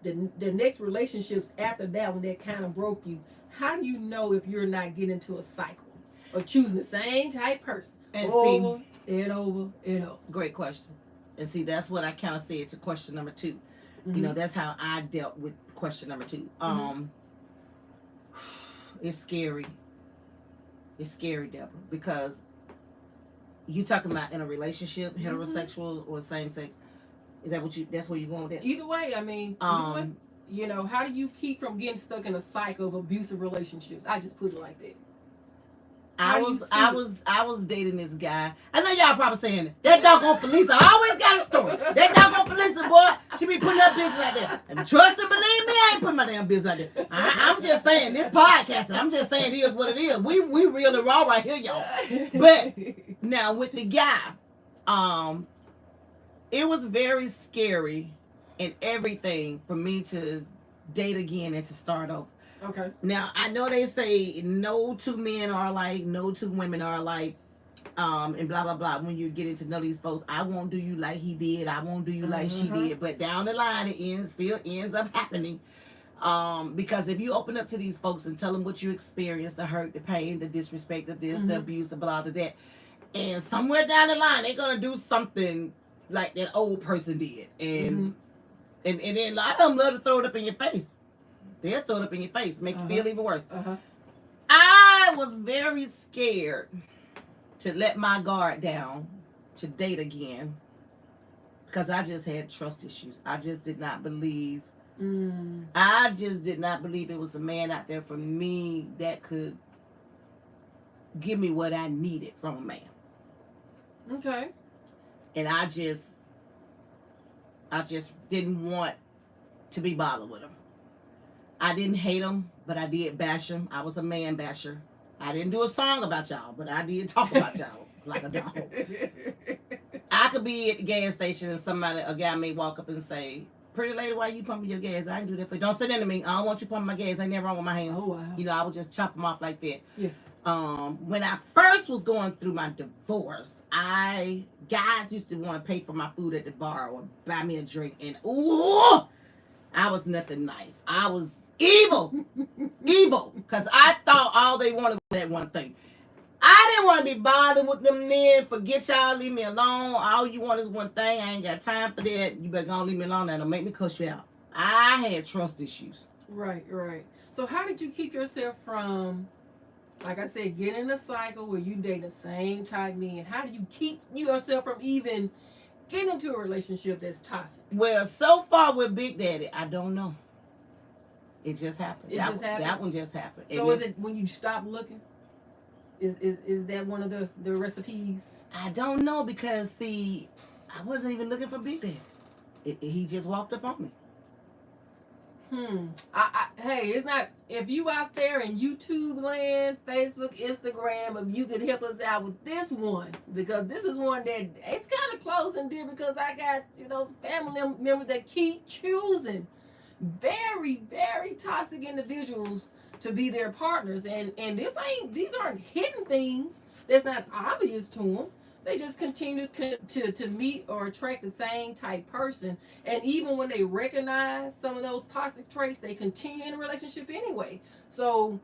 S2: the next relationships after that one that kind of broke you, how do you know if you're not getting into a cycle or choosing the same type person
S3: And
S2: over and over and over?
S3: Great question. And see, that's what I kind of said to question number 2.
S2: Mm-hmm.
S3: You know, that's how I dealt with question number 2. It's scary. It's scary, Deborah, because you talking about in a relationship, heterosexual or same sex. Is that what that's where you're going with that?
S2: Either way, I mean, you know, how do you keep from getting stuck in a cycle of abusive relationships? I just put it like that.
S3: I was dating this guy. I know y'all probably saying that doggone Felisa always got a story. That doggone Felisa, boy, she be putting her business out there. And trust and believe me, I ain't putting my damn business out there. I'm just saying this podcasting. I'm just saying it is what it is. We real and raw right here, y'all. But now with the guy, it was very scary and everything for me to date again and to start over.
S2: Okay.
S3: Now, I know they say no two men are alike, no two women are alike, and blah, blah, blah. When you get to know these folks, I won't do you like he did. I won't do you like she did. But down the line, it still ends up happening. Because if you open up to these folks and tell them what you experienced, the hurt, the pain, the disrespect of this, the abuse, the blah, the that, and somewhere down the line, they're going to do something like that old person did. And then a lot of them love to throw it up in your face. They'll throw it up in your face, make you feel even worse. I was very scared to let my guard down to date again because I just had trust issues. I just did not believe. I just did not believe it was a man out there for me that could give me what I needed from a man.
S2: Okay.
S3: And I just didn't want to be bothered with him. I didn't hate him, but I did bash him. I was a man basher. I didn't do a song about y'all, but I did talk about y'all like a dog. I could be at the gas station and a guy may walk up and say, "Pretty lady, why you pumping your gas? I can do that for you. Don't say that to me. I don't want you pumping my gas. Ain't nothing wrong with my hands."
S2: Oh, wow.
S3: You know, I would just chop them off like that.
S2: Yeah.
S3: When I first was going through my divorce, guys used to want to pay for my food at the bar or buy me a drink, and ooh, I was nothing nice. I was evil, because I thought all they wanted was that one thing. I didn't want to be bothered with them men. Forget y'all, leave me alone. All you want is one thing. I ain't got time for that. You better go and leave me alone. Now don't make me cuss you out. I had trust issues.
S2: Right. So how did you keep yourself from, like I said, getting in a cycle where you date the same type men? How do you keep yourself from even getting into a relationship that's toxic?
S3: Well, so far with Big Daddy, I don't know. It just happened. That one just happened.
S2: So is it when you stop looking? Is that one of the recipes?
S3: I don't know because, see, I wasn't even looking for Big Daddy. He just walked up on me.
S2: Hey, it's not, if you out there in YouTube land, Facebook, Instagram, if you could help us out with this one, because this is one that it's kind of close and dear, because I got, family members that keep choosing very, very toxic individuals to be their partners, and these aren't hidden things that's not obvious to them. They just continue to meet or attract the same type person, and even when they recognize some of those toxic traits, they continue in a relationship anyway. So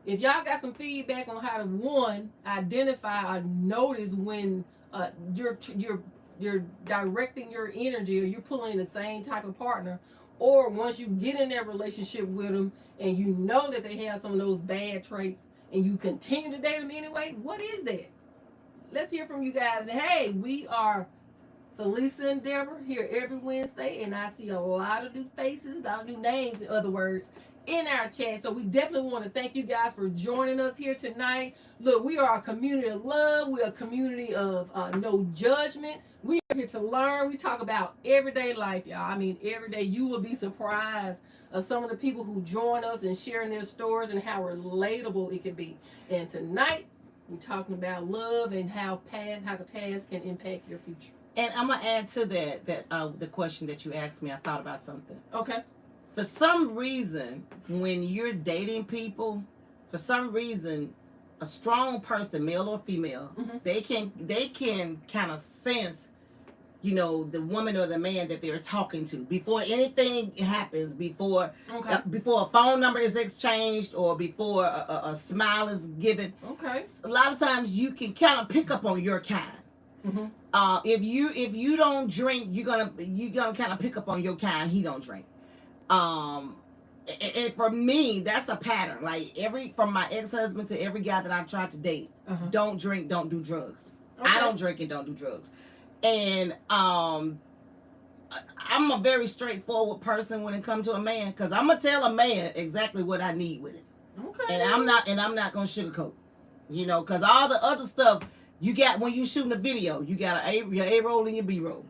S2: if y'all got some feedback on how to identify or notice when you're directing your energy, or you're pulling in the same type of partner, or once you get in that relationship with them and you know that they have some of those bad traits and you continue to date them anyway, what is that? Let's hear from you guys. And hey, we are Felisa and Deborah here every Wednesday, and I see a lot of new faces, a lot of new names, in other words, in our chat. So we definitely want to thank you guys for joining us here tonight. Look, we are a community of love. We're a community of no judgment. We are here to learn. We talk about everyday life, y'all. I mean, every day you will be surprised of some of the people who join us and sharing their stories and how relatable it can be. And tonight, we're talking about love and how the past can impact your future.
S3: And I'm gonna add to that the question that you asked me. I thought about something.
S2: Okay.
S3: For some reason, when you're dating people, for some reason, a strong person, male or female,
S2: Mhm.
S3: they can kind of sense, you know, the woman or the man that they're talking to before anything happens, before
S2: Okay.
S3: before a phone number is exchanged or before a smile is given.
S2: Okay.
S3: A lot of times you can kind of pick up on your kind.
S2: Mhm.
S3: If you don't drink, you're gonna kind of pick up on your kind. He don't drink. And for me, that's a pattern. Like from my ex-husband to every guy that I've tried to date, don't drink, don't do drugs.
S2: Okay.
S3: I don't drink and don't do drugs. And I'm a very straightforward person when it comes to a man, because I'm gonna tell a man exactly what I need with it.
S2: Okay.
S3: And I'm not gonna sugarcoat, you know, because all the other stuff you got when you shooting a video, you got your A roll and your B roll.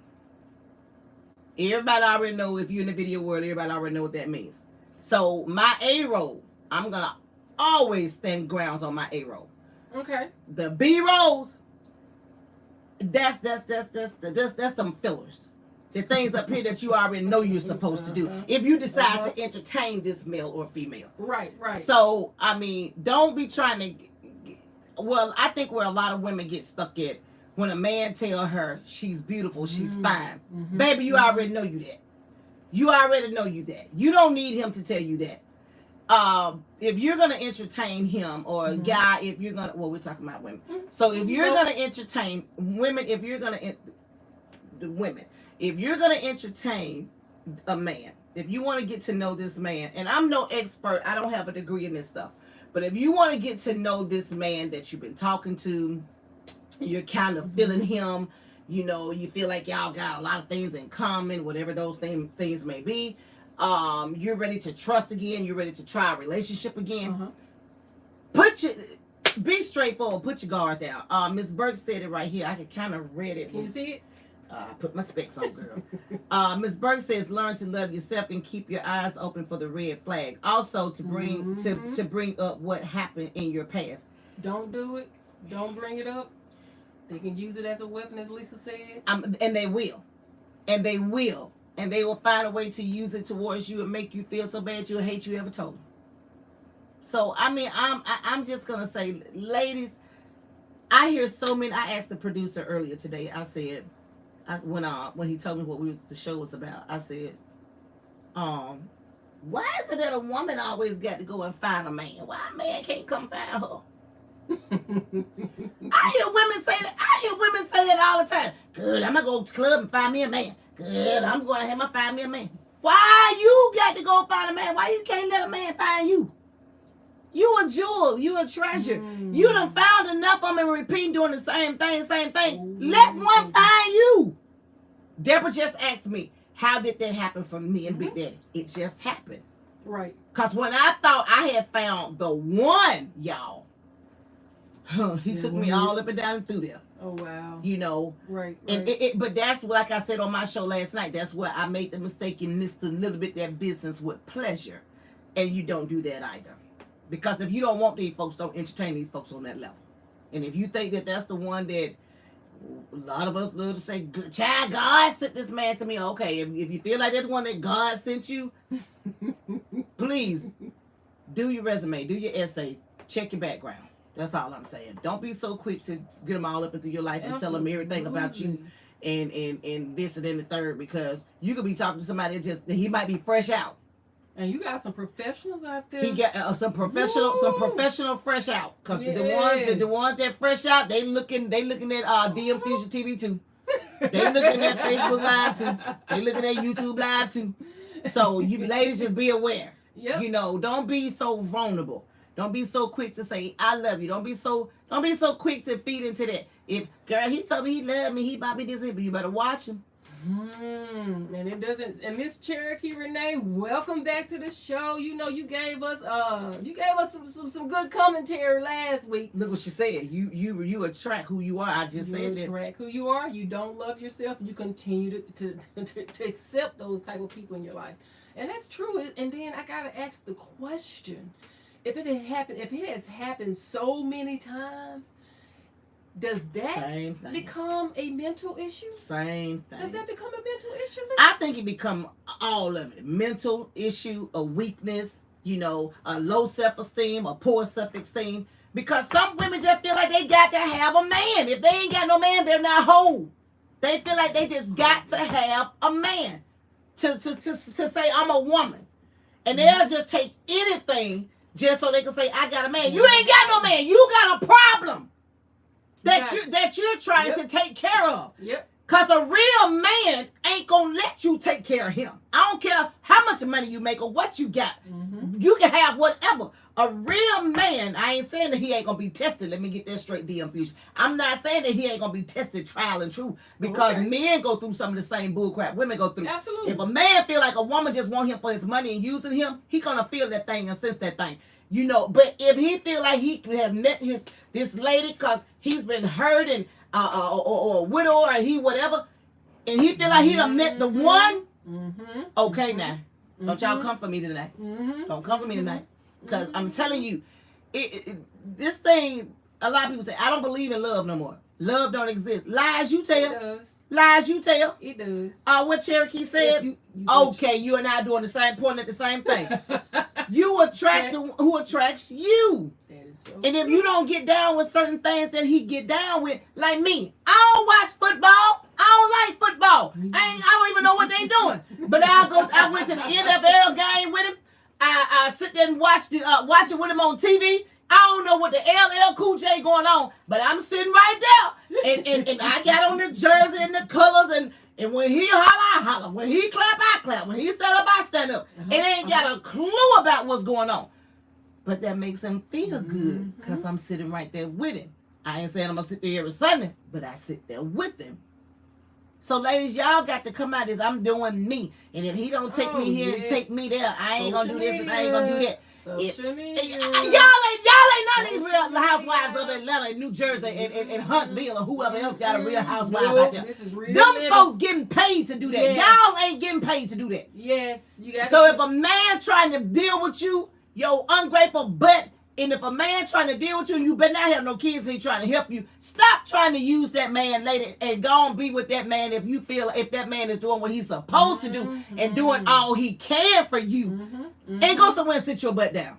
S3: Everybody already know, if you're in the video world, everybody already know what that means. So my A roll, I'm gonna always stand grounds on my A roll.
S2: Okay.
S3: The B rolls, that's them fillers. The things up here that you already know you're supposed to do if you decide to entertain this male or female.
S2: Right.
S3: So, I mean, don't be trying to, well, I think where a lot of women get stuck at, when a man tell her she's beautiful, she's fine.
S2: Mm-hmm.
S3: Baby, you already know you that. You already know you that. You don't need him to tell you that. If you're going to entertain him, or a guy, if you're going to, well, we're talking about women. So if you're going to entertain women, if you're going to entertain a man, if you want to get to know this man, and I'm no expert, I don't have a degree in this stuff, but if you want to get to know this man that you've been talking to, you're kind of feeling him, you know, you feel like y'all got a lot of things in common, whatever those things may be. You're ready to trust again, you're ready to try a relationship again. Be straightforward, put your guard down. Ms. Burke said it right here. I could kind of read it.
S2: Can you see it?
S3: I put my specs on, girl. Ms. Burke says, learn to love yourself and keep your eyes open for the red flag. Also, to bring to bring up what happened in your past.
S2: Don't do it. Don't bring it up. They can use it as a weapon, as Lisa said.
S3: And they will. And they will. And they will find a way to use it towards you and make you feel so bad you'll hate you ever told them. So, I mean, I'm just going to say, ladies, I hear so many. I asked the producer earlier today. I said, when he told me what the show was about, I said, why is it that a woman always got to go and find a man? Why a man can't come find her? I hear women say that all the time. Good, I'm gonna go to the club and find me a man. Good, I'm gonna have my find me a man. Why you got to go find a man? Why you can't let a man find you? You a jewel, you a treasure. You done found enough of them and repeating doing the same thing. Let one find you. Deborah just asked me, how did that happen for me and Big Daddy? It just happened.
S2: Right.
S3: Because when I thought I had found the one, y'all, he took me all up and down and through there.
S2: Oh, wow.
S3: You know.
S2: Right.
S3: And but that's like I said on my show last night. That's where I made the mistake and missed a little bit that business with pleasure. And you don't do that either. Because if you don't want these folks, don't entertain these folks on that level. And if you think that that's the one that a lot of us love to say, child, God sent this man to me. Okay, if you feel like that's the one that God sent you, please do your resume, do your essay, check your background. That's all I'm saying. Don't be so quick to get them all up into your life and tell them everything about you and this and then the third, because you could be talking to somebody that he might be fresh out.
S2: And you got some professionals out there.
S3: He got some professional fresh out. Cause the ones that fresh out, they looking at DM Fusion TV too. They looking at Facebook Live too. They looking at YouTube Live too. So you ladies, just be aware.
S2: Yep.
S3: You know, don't be so vulnerable. Don't be so quick to say I love you. Don't be so quick to feed into that. If girl, he told me he loved me, he bought me this, but you better watch him.
S2: And it doesn't. And Miss Cherokee Renee, welcome back to the show. You know, you gave us some good commentary last week.
S3: Look what she said. You attract who you are. I just said that.
S2: You attract who you are. You don't love yourself. You continue to accept those type of people in your life, and that's true. And then I gotta ask the question: if it has happened so many times, does that become a mental issue?
S3: Same thing.
S2: Does that become a mental issue?
S3: I think it become all of it. Mental issue, a weakness, you know, a low self-esteem, a poor self-esteem. Because some women just feel like they got to have a man. If they ain't got no man, they're not whole. They feel like they just got to have a man to say I'm a woman. And they'll just take anything just so they can say I got a man. You ain't got no man. You got a problem that you're trying to take care of.
S2: Yep.
S3: Because a real man ain't going to let you take care of him. I don't care how much money you make or what you got.
S2: Mm-hmm.
S3: You can have whatever. A real man, I ain't saying that he ain't going to be tested. Let me get that straight, DM Fusion. I'm not saying that he ain't going to be tested trial and true. Because men go through some of the same bullcrap women go through.
S2: Absolutely.
S3: If a man feel like a woman just want him for his money and using him, he going to feel that thing and sense that thing. You know, but if he feel like he have met this lady because he's been hurt and or a widow or he whatever, and he feel like he done met the one, okay now. Don't y'all come for me tonight. Don't come for me tonight. Because I'm telling you, this thing, a lot of people say, I don't believe in love no more. Love don't exist. Lies you tell.
S2: It does.
S3: Lies you tell.
S2: It does.
S3: What Cherokee said? Okay, you and I doing the same, pointing at the same thing. You attract who attracts you.
S2: That is so
S3: And if you don't get down with certain things that he get down with, like me, I don't watch football. I don't like football. I don't even know what they doing. But I went to the NFL game with him. I sit there and watch it with him on TV. I don't know what the LL Cool J going on, but I'm sitting right there. And I got on the jersey and the colors, and when he holler, I holler. When he clap, I clap. When he stand up, I stand up. And ain't got a clue about what's going on. But that makes him feel good because I'm sitting right there with him. I ain't saying I'm going to sit there every Sunday, but I sit there with him. So, ladies, y'all got to come out of this. I'm doing me. And if he don't take me here and take me there, I ain't going to do this and I ain't going to do that.
S2: Social media.
S3: Y'all ain't none of these real housewives of Atlanta and New Jersey and Huntsville or whoever else got a real housewife out there.
S2: This is real.
S3: Them folks getting paid to do that.
S2: Yes.
S3: Y'all ain't getting paid to do that.
S2: Yes, you got.
S3: So if a man trying to deal with you, your ungrateful butt, and if a man trying to deal with you, you better not have no kids and he trying to help you. Stop trying to use that man, lady, and go and be with that man if you feel if that man is doing what he's supposed to do and doing all he can for you. And go somewhere and sit your butt down.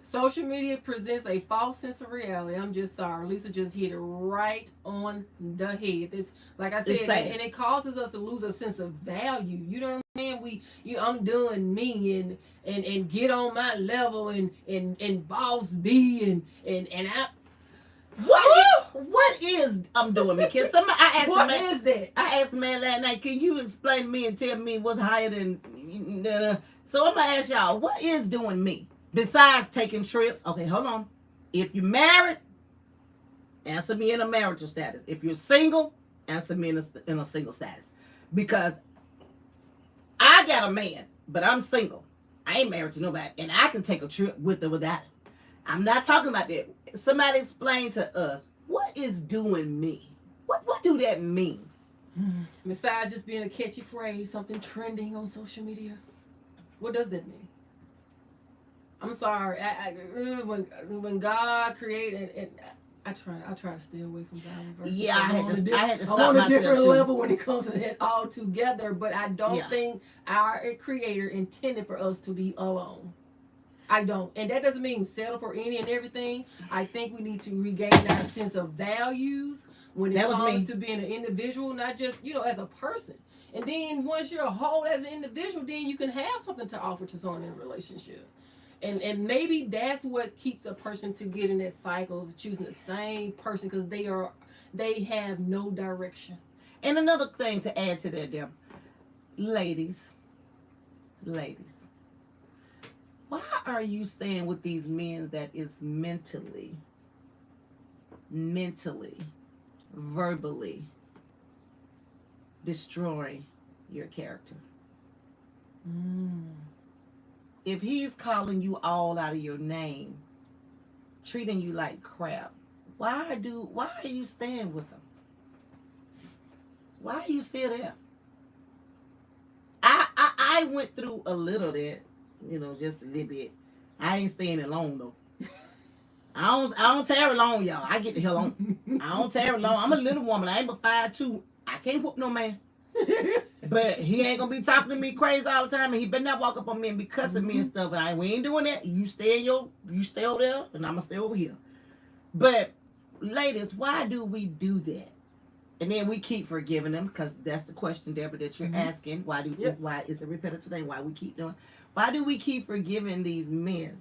S2: Social media presents a false sense of reality. I'm just sorry. Lisa just hit it right on the head. This, like I said, and it causes us to lose a sense of value. You know what I'm saying? I'm doing me and get on my level and boss B and I.
S3: What is I'm doing me? Can somebody?
S2: What is that?
S3: I asked the man last night. Can you explain to me and tell me what's higher than? So I'm gonna ask y'all, what is doing me besides taking trips? Okay, hold on. If you're married, answer me in a marital status. If you're single, answer me in a single status. Because I got a man, but I'm single. I ain't married to nobody, and I can take a trip with or without him. I'm not talking about that. Somebody explain to us, what is doing me? What do that mean?
S2: Besides just being a catchy phrase, something trending on social media. What does that mean? I'm sorry. When God created, and I try to stay away from God.
S3: Yeah, I had to stop myself
S2: I'm on a different
S3: too.
S2: level when it comes to that all together. But I don't think our Creator intended for us to be alone. I don't. And that doesn't mean settle for any and everything. I think we need to regain our sense of values when it comes to being an individual, not just, as a person. And then once you're a whole as an individual, then you can have something to offer to someone in a relationship. And maybe that's what keeps a person to get in that cycle of choosing the same person because they have no direction.
S3: And another thing to add to that, Deborah, ladies, why are you staying with these men that is mentally, verbally destroying your character? If he's calling you all out of your name, treating you like crap, why are you staying with him? Why are you still there? I went through a little that, just a little bit. I ain't staying alone though. I don't tarry long, y'all. I get the hell on. I don't tarry long. I'm a little woman. I ain't but 5'2". I can't whoop no man. But he ain't gonna be talking to me crazy all the time, and he better not walk up on me and be cussing me and stuff. And we ain't doing that. You stay over there, and I'ma stay over here. But ladies, why do we do that? And then we keep forgiving them, because that's the question, Deborah, that you're asking. Why is a repetitive thing? Why we keep doing? Why do we keep forgiving these men,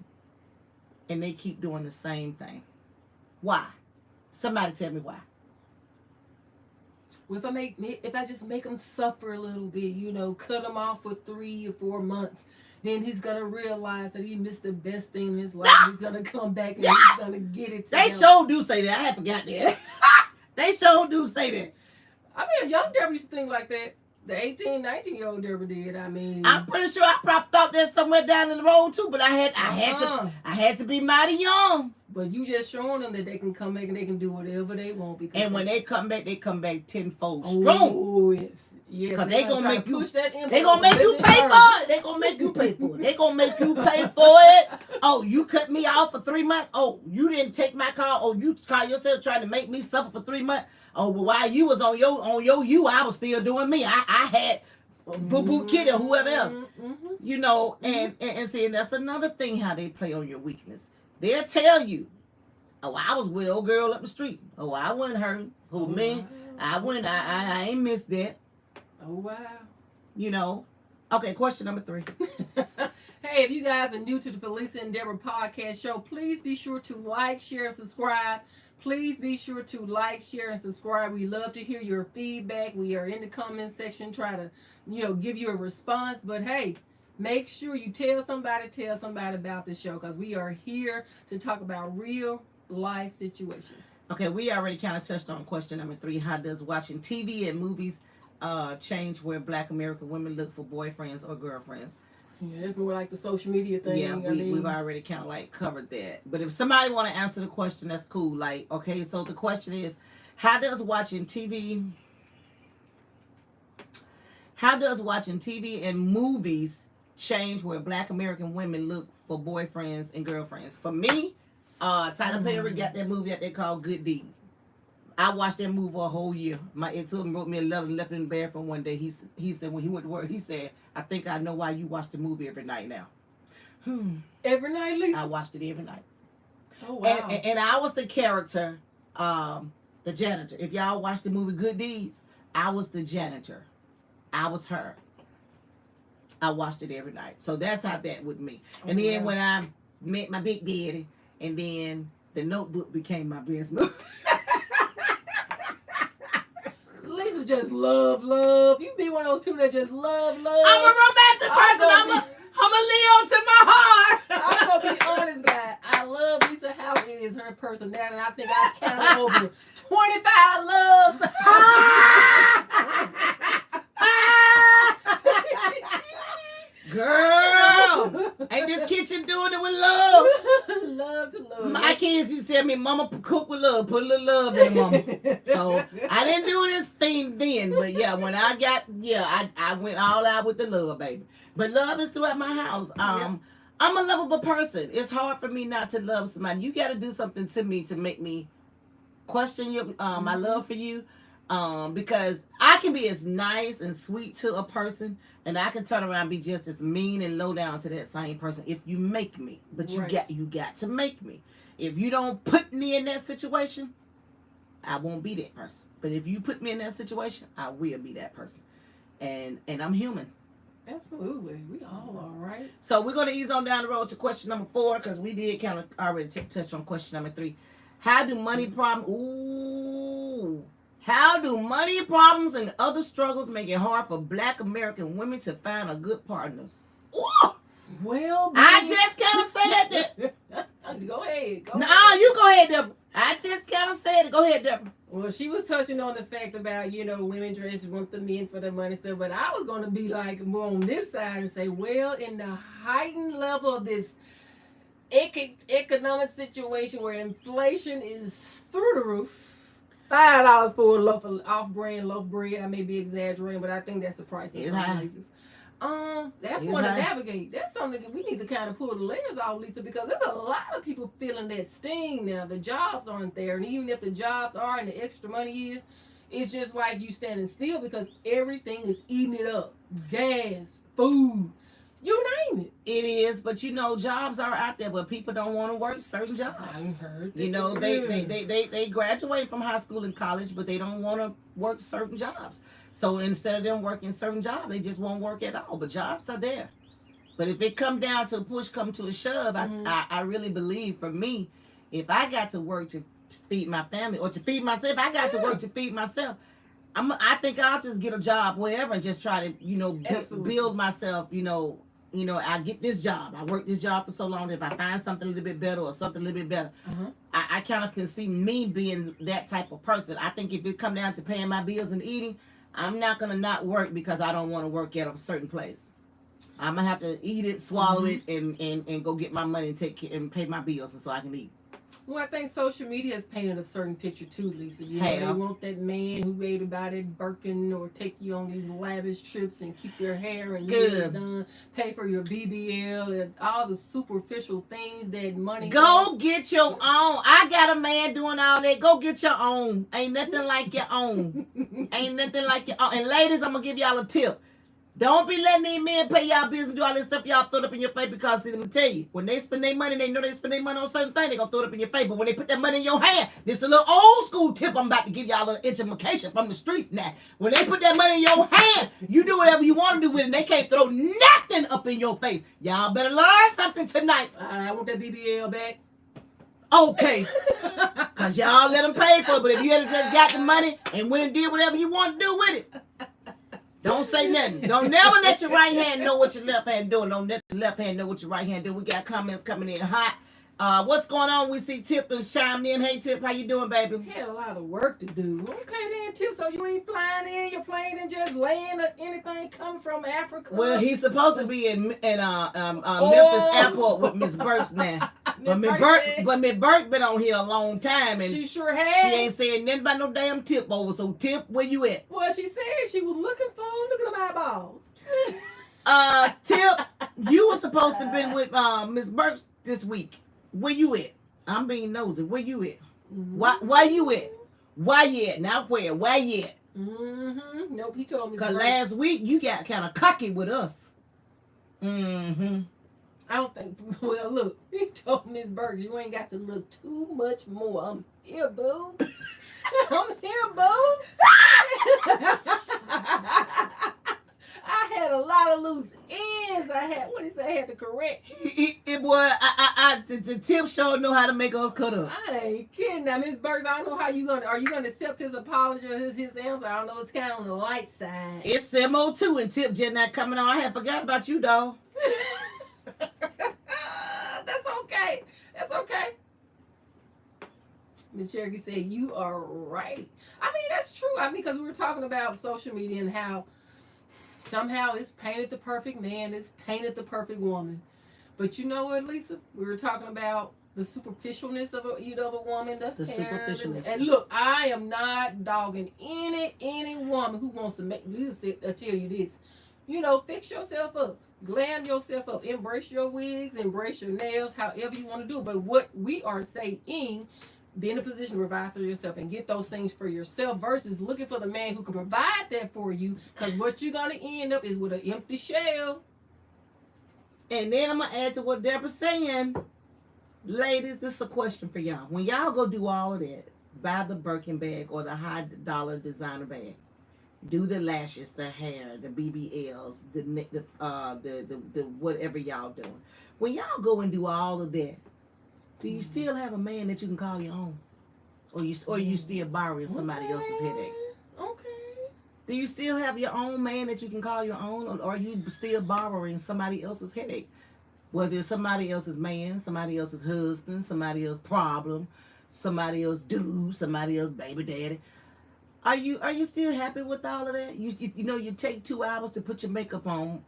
S3: and they keep doing the same thing? Why? Somebody tell me why.
S2: Well, if I just make him suffer a little bit, cut him off for 3 or 4 months, then he's gonna realize that he missed the best thing in his life. He's gonna come back and he's gonna get it.
S3: They sure do say that. I had forgot that. They sure do say that.
S2: I mean, a young Deborah used to think like that. The 18, 19-year-old Deborah did. I mean,
S3: I'm pretty sure I probably thought that somewhere down in the road too, but I had to be mighty young.
S2: But you just showing them that they can come back and they can do whatever they want.
S3: And when they come back tenfold strong.
S2: Oh yes.
S3: Because they gonna make you.
S2: They
S3: gonna make you pay for it. They gonna make you pay for it. They gonna make you pay for it. Oh, you cut me off for 3 months. Oh, you didn't take my car. Oh, you call yourself trying to make me suffer for 3 months. Oh, well, while you was on your you, I was still doing me. I had Boo Boo Kid or whoever else. And see, and that's another thing how they play on your weakness. They'll tell you, oh, I was with old girl up the street. Oh, I wasn't hurt. Oh, man, I went. I ain't missed that.
S2: Oh, wow.
S3: Okay, question number 3.
S2: Hey, if you guys are new to the Felicia and Deborah podcast show, please be sure to like, share, and subscribe. Please be sure to like, share, and subscribe. We love to hear your feedback. We are in the comment section, try to, give you a response. But hey, make sure you tell somebody about the show, because we are here to talk about real life situations. Okay, we already kind of touched on question number 3. How does watching TV and movies change where Black American women look for boyfriends or girlfriends? Yeah, it's more like the social media thing. Yeah, we've already kind of like covered that. But if somebody want to answer the question, that's cool. Like, okay, so the question is, how does watching TV and movies change where Black American women look for boyfriends and girlfriends? For me, Tyler Perry got that movie out there called Good Deeds. I watched that movie for a whole year. My ex-husband wrote me a letter and left it in the bathroom one day. He said when he went to work, he said, I think I know why you watch the movie every night now. Every night, Lisa?
S3: I watched it every night.
S2: Oh, wow.
S3: And I was the character, the janitor. If y'all watch the movie Good Deeds, I was the janitor. I was her. I watched it every night. So that's how that with me. And then when I met my big daddy, and then The Notebook became my best movie. Lisa just love. You be one of those people that just love. I'm a romantic person. I'm a Leo to my heart.
S2: I'm gonna be honest, guy. I love Lisa Howard. It is her personality. I think I counted over 25 loves. Girl, ain't this kitchen doing it with love? Love to love. My kids used to tell me, Mama, cook with love. Put a little love in it, Mama. So I didn't do this thing then, but yeah, when I got, I went all out with the love, baby. But love is throughout my house. I'm a lovable person. It's hard for me not to love somebody. You got to do something to me to make me question your my love for you. Because I can be as nice and sweet to a person, and I can turn around and be just as mean and low down to that same person if you make me. But you got to make me. If you don't put me in that situation, I won't be that person. But if you put me in that situation, I will be that person. And I'm human. Absolutely. We all are, right? So we're going to ease on down the road to question number 4, because we did kind of already touch on question number 3. How do money problems and other struggles make it hard for Black American women to find a good partners? Ooh. Well, I just kind of said that. Go ahead. You go ahead, Deborah. I just kind of said it. Go ahead, Deborah. Well, she was touching on the fact about, women just want the men for the money stuff. But I was going to be like more on this side and say, well, in the heightened level of this economic situation where inflation is through the roof, $5 for a loaf of off-brand loaf bread. I may be exaggerating, but I think that's the price in some places. That's one to navigate. That's something that we need to kind of pull the layers off, Lisa, because there's a lot of people feeling that sting now. The jobs aren't there, and even if the jobs are and the extra money is, it's just like you standing still because everything is eating it up. Gas, food, you name it.
S3: It is, but you know, jobs are out there, but people don't want to work certain jobs.
S2: I've heard
S3: You know, they graduate from high school and college, but they don't want to work certain jobs. So instead of them working certain jobs, they just won't work at all. But jobs are there. But if it come down to a push, come to a shove, I really believe for me, if I got to work to feed my family or to feed myself, I got to work to feed myself. I think I'll just get a job wherever and just try to, you know, build myself, you know, I get this job. I work this job for so long that if I find something a little bit better or something a little bit better, I kind of can see me being that type of person. I think if it come down to paying my bills and eating, I'm not going to not work because I don't want to work at a certain place. I'm going to have to eat it, swallow it, and go get my money and and pay my bills and so I can eat.
S2: Well, I think social media has painted a certain picture too, Lisa. You know, they want that man who made about it Birkin or take you on these lavish trips and keep your hair and nails done, pay for your BBL and all the superficial things that money.
S3: Go get your own. I got a man doing all that. Go get your own. Ain't nothing like your own. Ain't nothing like your own. And ladies, I'm gonna give y'all a tip. Don't be letting these men pay y'all bills and do all this stuff y'all throw it up in your face because, see, let me tell you, when they spend their money, they know they spend their money on certain things, they going to throw it up in your face. But when they put that money in your hand, this is a little old school tip I'm about to give y'all a little education from the streets now. When they put that money in your hand, you do whatever you want to do with it, and they can't throw nothing up in your face. Y'all better learn something tonight.
S2: I want that BBL back.
S3: Okay. Because y'all let them pay for it, but if you had just got the money and went and did whatever you want to do with it, don't say nothing. Don't never let your right hand know what your left hand doing. Don't let the left hand know what your right hand doing. We got comments coming in hot. What's going on? We see Tip has chimed in. Hey, Tip, how you doing, baby?
S2: You had a lot of work to do. Okay, then, Tip. So you ain't flying in your plane and just laying or anything coming from Africa?
S3: Well, he's supposed to be in Memphis Airport with Miss Burks now. But Miss Burke been on here a long time, and
S2: she sure has.
S3: She ain't saying nothing about no damn Tip over. So Tip, where you at?
S2: Well, she said she was looking for. Look at them eyeballs.
S3: Tip, you were supposed to been with Miss Burke this week. Where you at? I'm being nosy. Where you at? Why you at? Why you at? Now where? Why you at?
S2: Nope, he told me.
S3: Because last week you got kind of cocky with us.
S2: I don't think. Well, look, he told Miss Burke, you ain't got to look too much more. I'm here, boo. I'm here, boo. I had a lot of loose ends. What did he say? I had to correct.
S3: It was, the Tip show know how to make us cut up.
S2: I ain't kidding. Now, Miss Burks, I don't know how are you going to accept his apology or his answer? I don't know. It's kind of on the light side.
S3: It's 7:02 and Tip just not coming on. I had forgot about you, dog.
S2: That's okay. That's okay. Miss Cherokee said, you are right. I mean, that's true. I mean, because we were talking about social media and how somehow it's painted the perfect man, it's painted the perfect woman. But you know what, Lisa? We were talking about the superficialness of a woman, the
S3: superficialness.
S2: And look, I am not dogging any woman who wants to make Lisa tell you this. You know, fix yourself up. Glam yourself up. Embrace your wigs. Embrace your nails. However you want to do it. But what we are saying, be in a position to provide for yourself and get those things for yourself versus looking for the man who can provide that for you. Because what you're going to end up is with an empty shell.
S3: And then I'm going to add to what Deborah's saying. Ladies, this is a question for y'all. When y'all go do all of that, buy the Birkin bag or the high dollar designer bag. Do the lashes, the hair, the BBLs, the whatever y'all doing. When y'all go and do all of that, do you still have a man that you can call your own? Or you still borrowing somebody else's headache?
S2: Okay.
S3: Do you still have your own man that you can call your own? Or are you still borrowing somebody else's headache? Whether it's somebody else's man, somebody else's husband, somebody else's problem, somebody else's dude, somebody else's baby daddy. Are you still happy with all of that? You know, you take 2 hours to put your makeup on.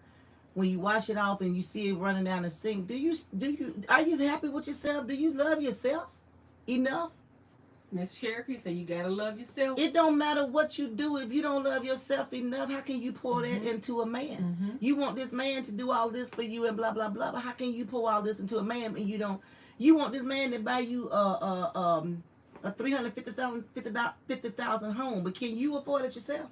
S3: When you wash it off and you see it running down the sink, are you happy with yourself? Do you love yourself enough?
S2: Miss Cherokee said you gotta love yourself.
S3: It don't matter what you do if you don't love yourself enough. How can you pour that into a man? You want this man to do all this for you and blah blah blah. But how can you pour all this into a man and you don't? You want this man to buy you a $350,000 home, but can you afford it yourself?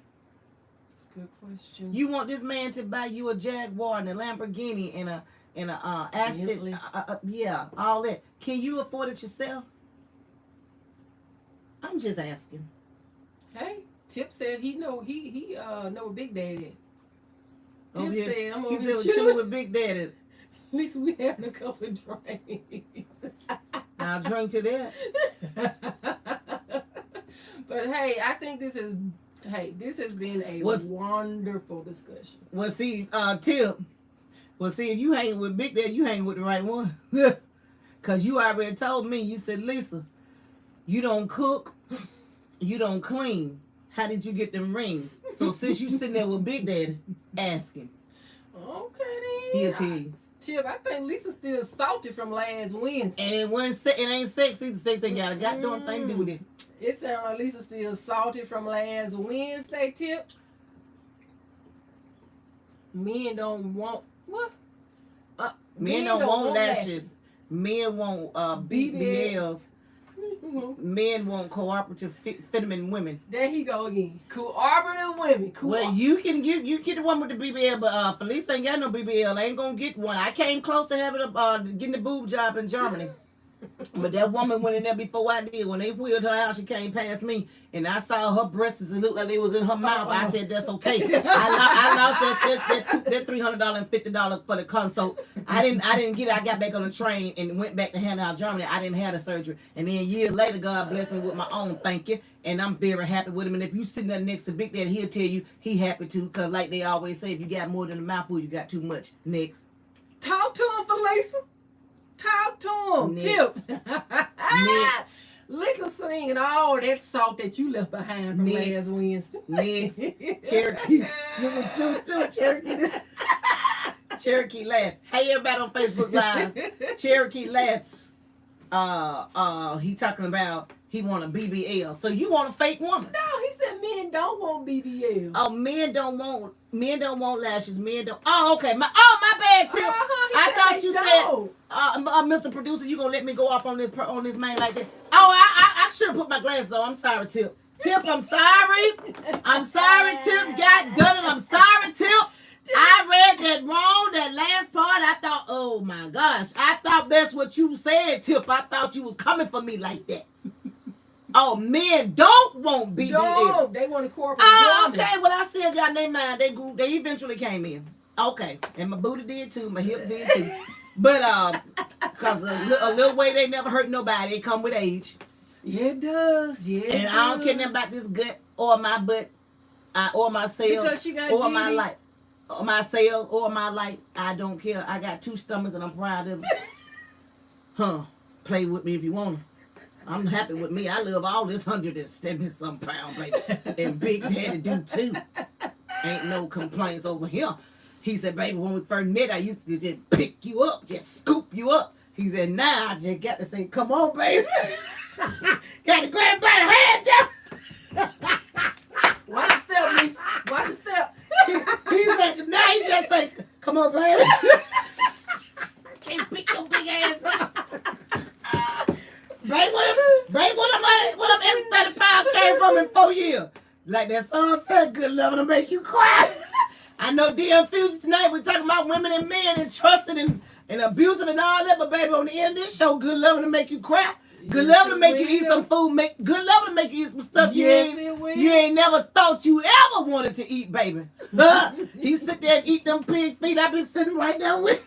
S2: That's a good question.
S3: You want this man to buy you a Jaguar and a Lamborghini and a Aston, yeah, all that. Can you afford it yourself? I'm just asking.
S2: Hey, Tip said he know a Big Daddy.
S3: Oh,
S2: Tip
S3: yeah.
S2: said I'm
S3: He
S2: over
S3: said
S2: here
S3: we're
S2: chilling.
S3: chilling with Big Daddy.
S2: At least we having a couple of drinks.
S3: I'll drink to that.
S2: But hey, I think this has been a wonderful discussion.
S3: Well, see, Tip. Well, see, if you hang with Big Daddy, you hang with the right one. Because you already told me, you said, Lisa, you don't cook, you don't clean. How did you get them rings? So since you sitting there with Big Daddy, ask him.
S2: Okay, then.
S3: He'll tell you.
S2: Chip, I think Lisa's still salty from last Wednesday.
S3: And it ain't sexy. The sex ain't got a goddamn thing to do with it.
S2: It sounds like Lisa's still salty from last Wednesday, Tip. Men don't want what?
S3: Men don't want lashes. Men want BBLs. Men want cooperative feminine women.
S2: There he go again. Cooperative women.
S3: Well, you get the one with the BBL, but Felice ain't got no BBL. I ain't gonna get one. I came close to having getting the boob job in Germany. But that woman went in there before I did. When they wheeled her out, she came past me, and I saw her breasts. It looked like they was in her mouth. I said, "That's okay." I lost that $300 and $50 for the consult. I didn't get it. I got back on the train and went back to Hanau, Germany. I didn't have the surgery, and then years later, God blessed me with my own. Thank you, and I'm very happy with him. And if you sitting there next to Big Daddy, he'll tell you he happy too. Cause like they always say, if you got more than a mouthful, you got too much. Next,
S2: talk to him, Felisa. Talk to him,
S3: Next.
S2: Tip.
S3: Next.
S2: Lisa singing all that salt that you left behind from
S3: Next.
S2: last Wednesday.
S3: Next, Cherokee. Cherokee. Cherokee laugh. Hey, everybody on Facebook Live. Cherokee laugh. He talking about he want a BBL. So you want a fake woman?
S2: No, he said men don't want BBL.
S3: Oh, men don't want lashes. Men don't. Oh, okay. My bad, Tip. I thought you said, Mr. Producer, you gonna let me go off on this man like that? Oh, I should have put my glasses on. I'm sorry, Tip. Tip, I'm sorry. I'm sorry, Tip. God done it. I'm sorry, Tip. I read that wrong. That last part, I thought, oh my gosh, I thought that's what you said, Tip. I thought you was coming for me like that. Oh, men don't want BBL.
S2: No, they want a corporate.
S3: Oh, okay. Well, I still got their mind. They eventually came in. Okay, and my booty did too. My hip did too. But cause a little weight ain't never hurt nobody. It come with age.
S2: Yeah, it does. Yeah.
S3: And I don't care nothing about this gut or my butt, or my cell, or my light, or my cell, or my light. I don't care. I got 2 stomachs and I'm proud of it. Play with me if you want to. I'm happy with me. I love all this 170-some pound baby. And Big Daddy do too. Ain't no complaints over here. He said, baby, when we first met, I used to just pick you up, just scoop you up. He said, now I just got to say, come on, baby. Got to grab by the hand, Joe.
S2: Watch the step, Lisa. Watch the step.
S3: He said, now he just say, come on, baby. Can't pick your big ass up. Babe, what them extra 30 pounds came from in 4 years? Like that song said, good love to make you cry. I know DM Fusion tonight, we're talking about women and men and trusting and abusive and all that, but baby, on the end of this show, good love to make you cry. Good love to make you eat some food. Good love to make you eat some stuff you ain't never thought you ever wanted to eat, baby. He sit there and eat them pig feet. I been sitting right there with.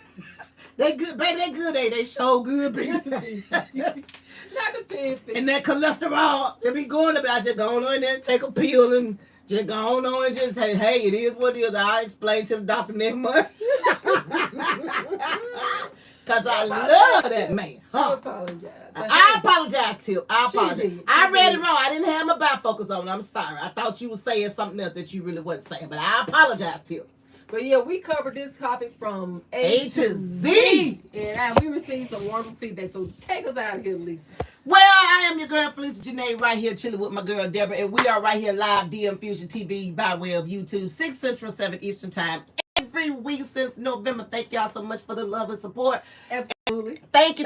S3: They good, baby. They good. They so good, baby.
S2: Not the pig feet.
S3: And that cholesterol, they be going about. I just go on in there and take a pill and just go on and just say, hey, it is what it is. I'll explain to the doctor next month. Because I love that man.
S2: I apologize.
S3: I apologize, Tip. I apologize. I read it
S2: did.
S3: wrong. I didn't have my bifocals on. I'm sorry. I thought you were saying something else that you really wasn't saying. But I apologize, Tip.
S2: But yeah, we covered this topic from
S3: A to Z.
S2: And we received some wonderful feedback. So take us out of here, Lisa.
S3: Well, I am your girl, Felicia Janae, right here chilling with my girl, Deborah. And we are right here live, DM Fusion TV, by way of YouTube, 6 Central, 7 Eastern Time. Every week since November. Thank y'all so much for the love and support. Thank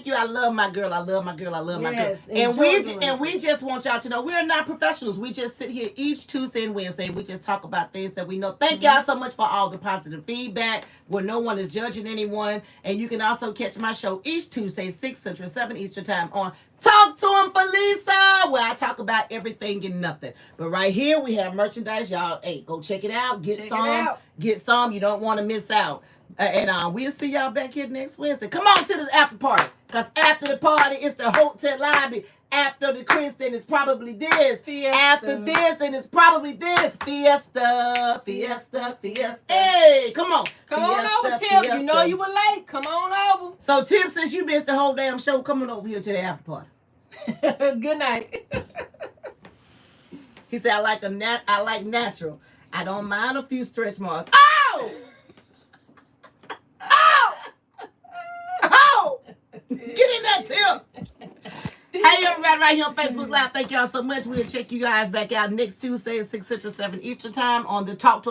S3: you. I love my girl. I love my girl.
S2: Yes,
S3: And
S2: enjoy
S3: we just want y'all to know we are not professionals. We just sit here each Tuesday and Wednesday. We just talk about things that we know. Thank y'all so much for all the positive feedback where no one is judging anyone. And you can also catch my show each Tuesday, 6 Central, 7 Eastern Time on Talk to Him for Lisa, where I talk about everything and nothing. But right here we have merchandise. Y'all, hey, go check it out. Get some. You don't want to miss out. And we'll see y'all back here next Wednesday. Come on to the after party. Because after the party, it's the hotel lobby. After the Kristen, it's probably this.
S2: Fiesta.
S3: After this, and it's probably this. Fiesta. Hey, come on.
S2: Come on over, Tip. You know you were late. Come on over.
S3: So, Tip, since you missed the whole damn show, coming over here to the after party.
S2: Good night.
S3: He said, I like natural. I don't mind a few stretch marks. Oh! Get in that Tip. Hey, everybody right here on Facebook Live. Thank y'all so much. We'll check you guys back out next Tuesday at 6 Central, 7 Eastern Time on the Talk to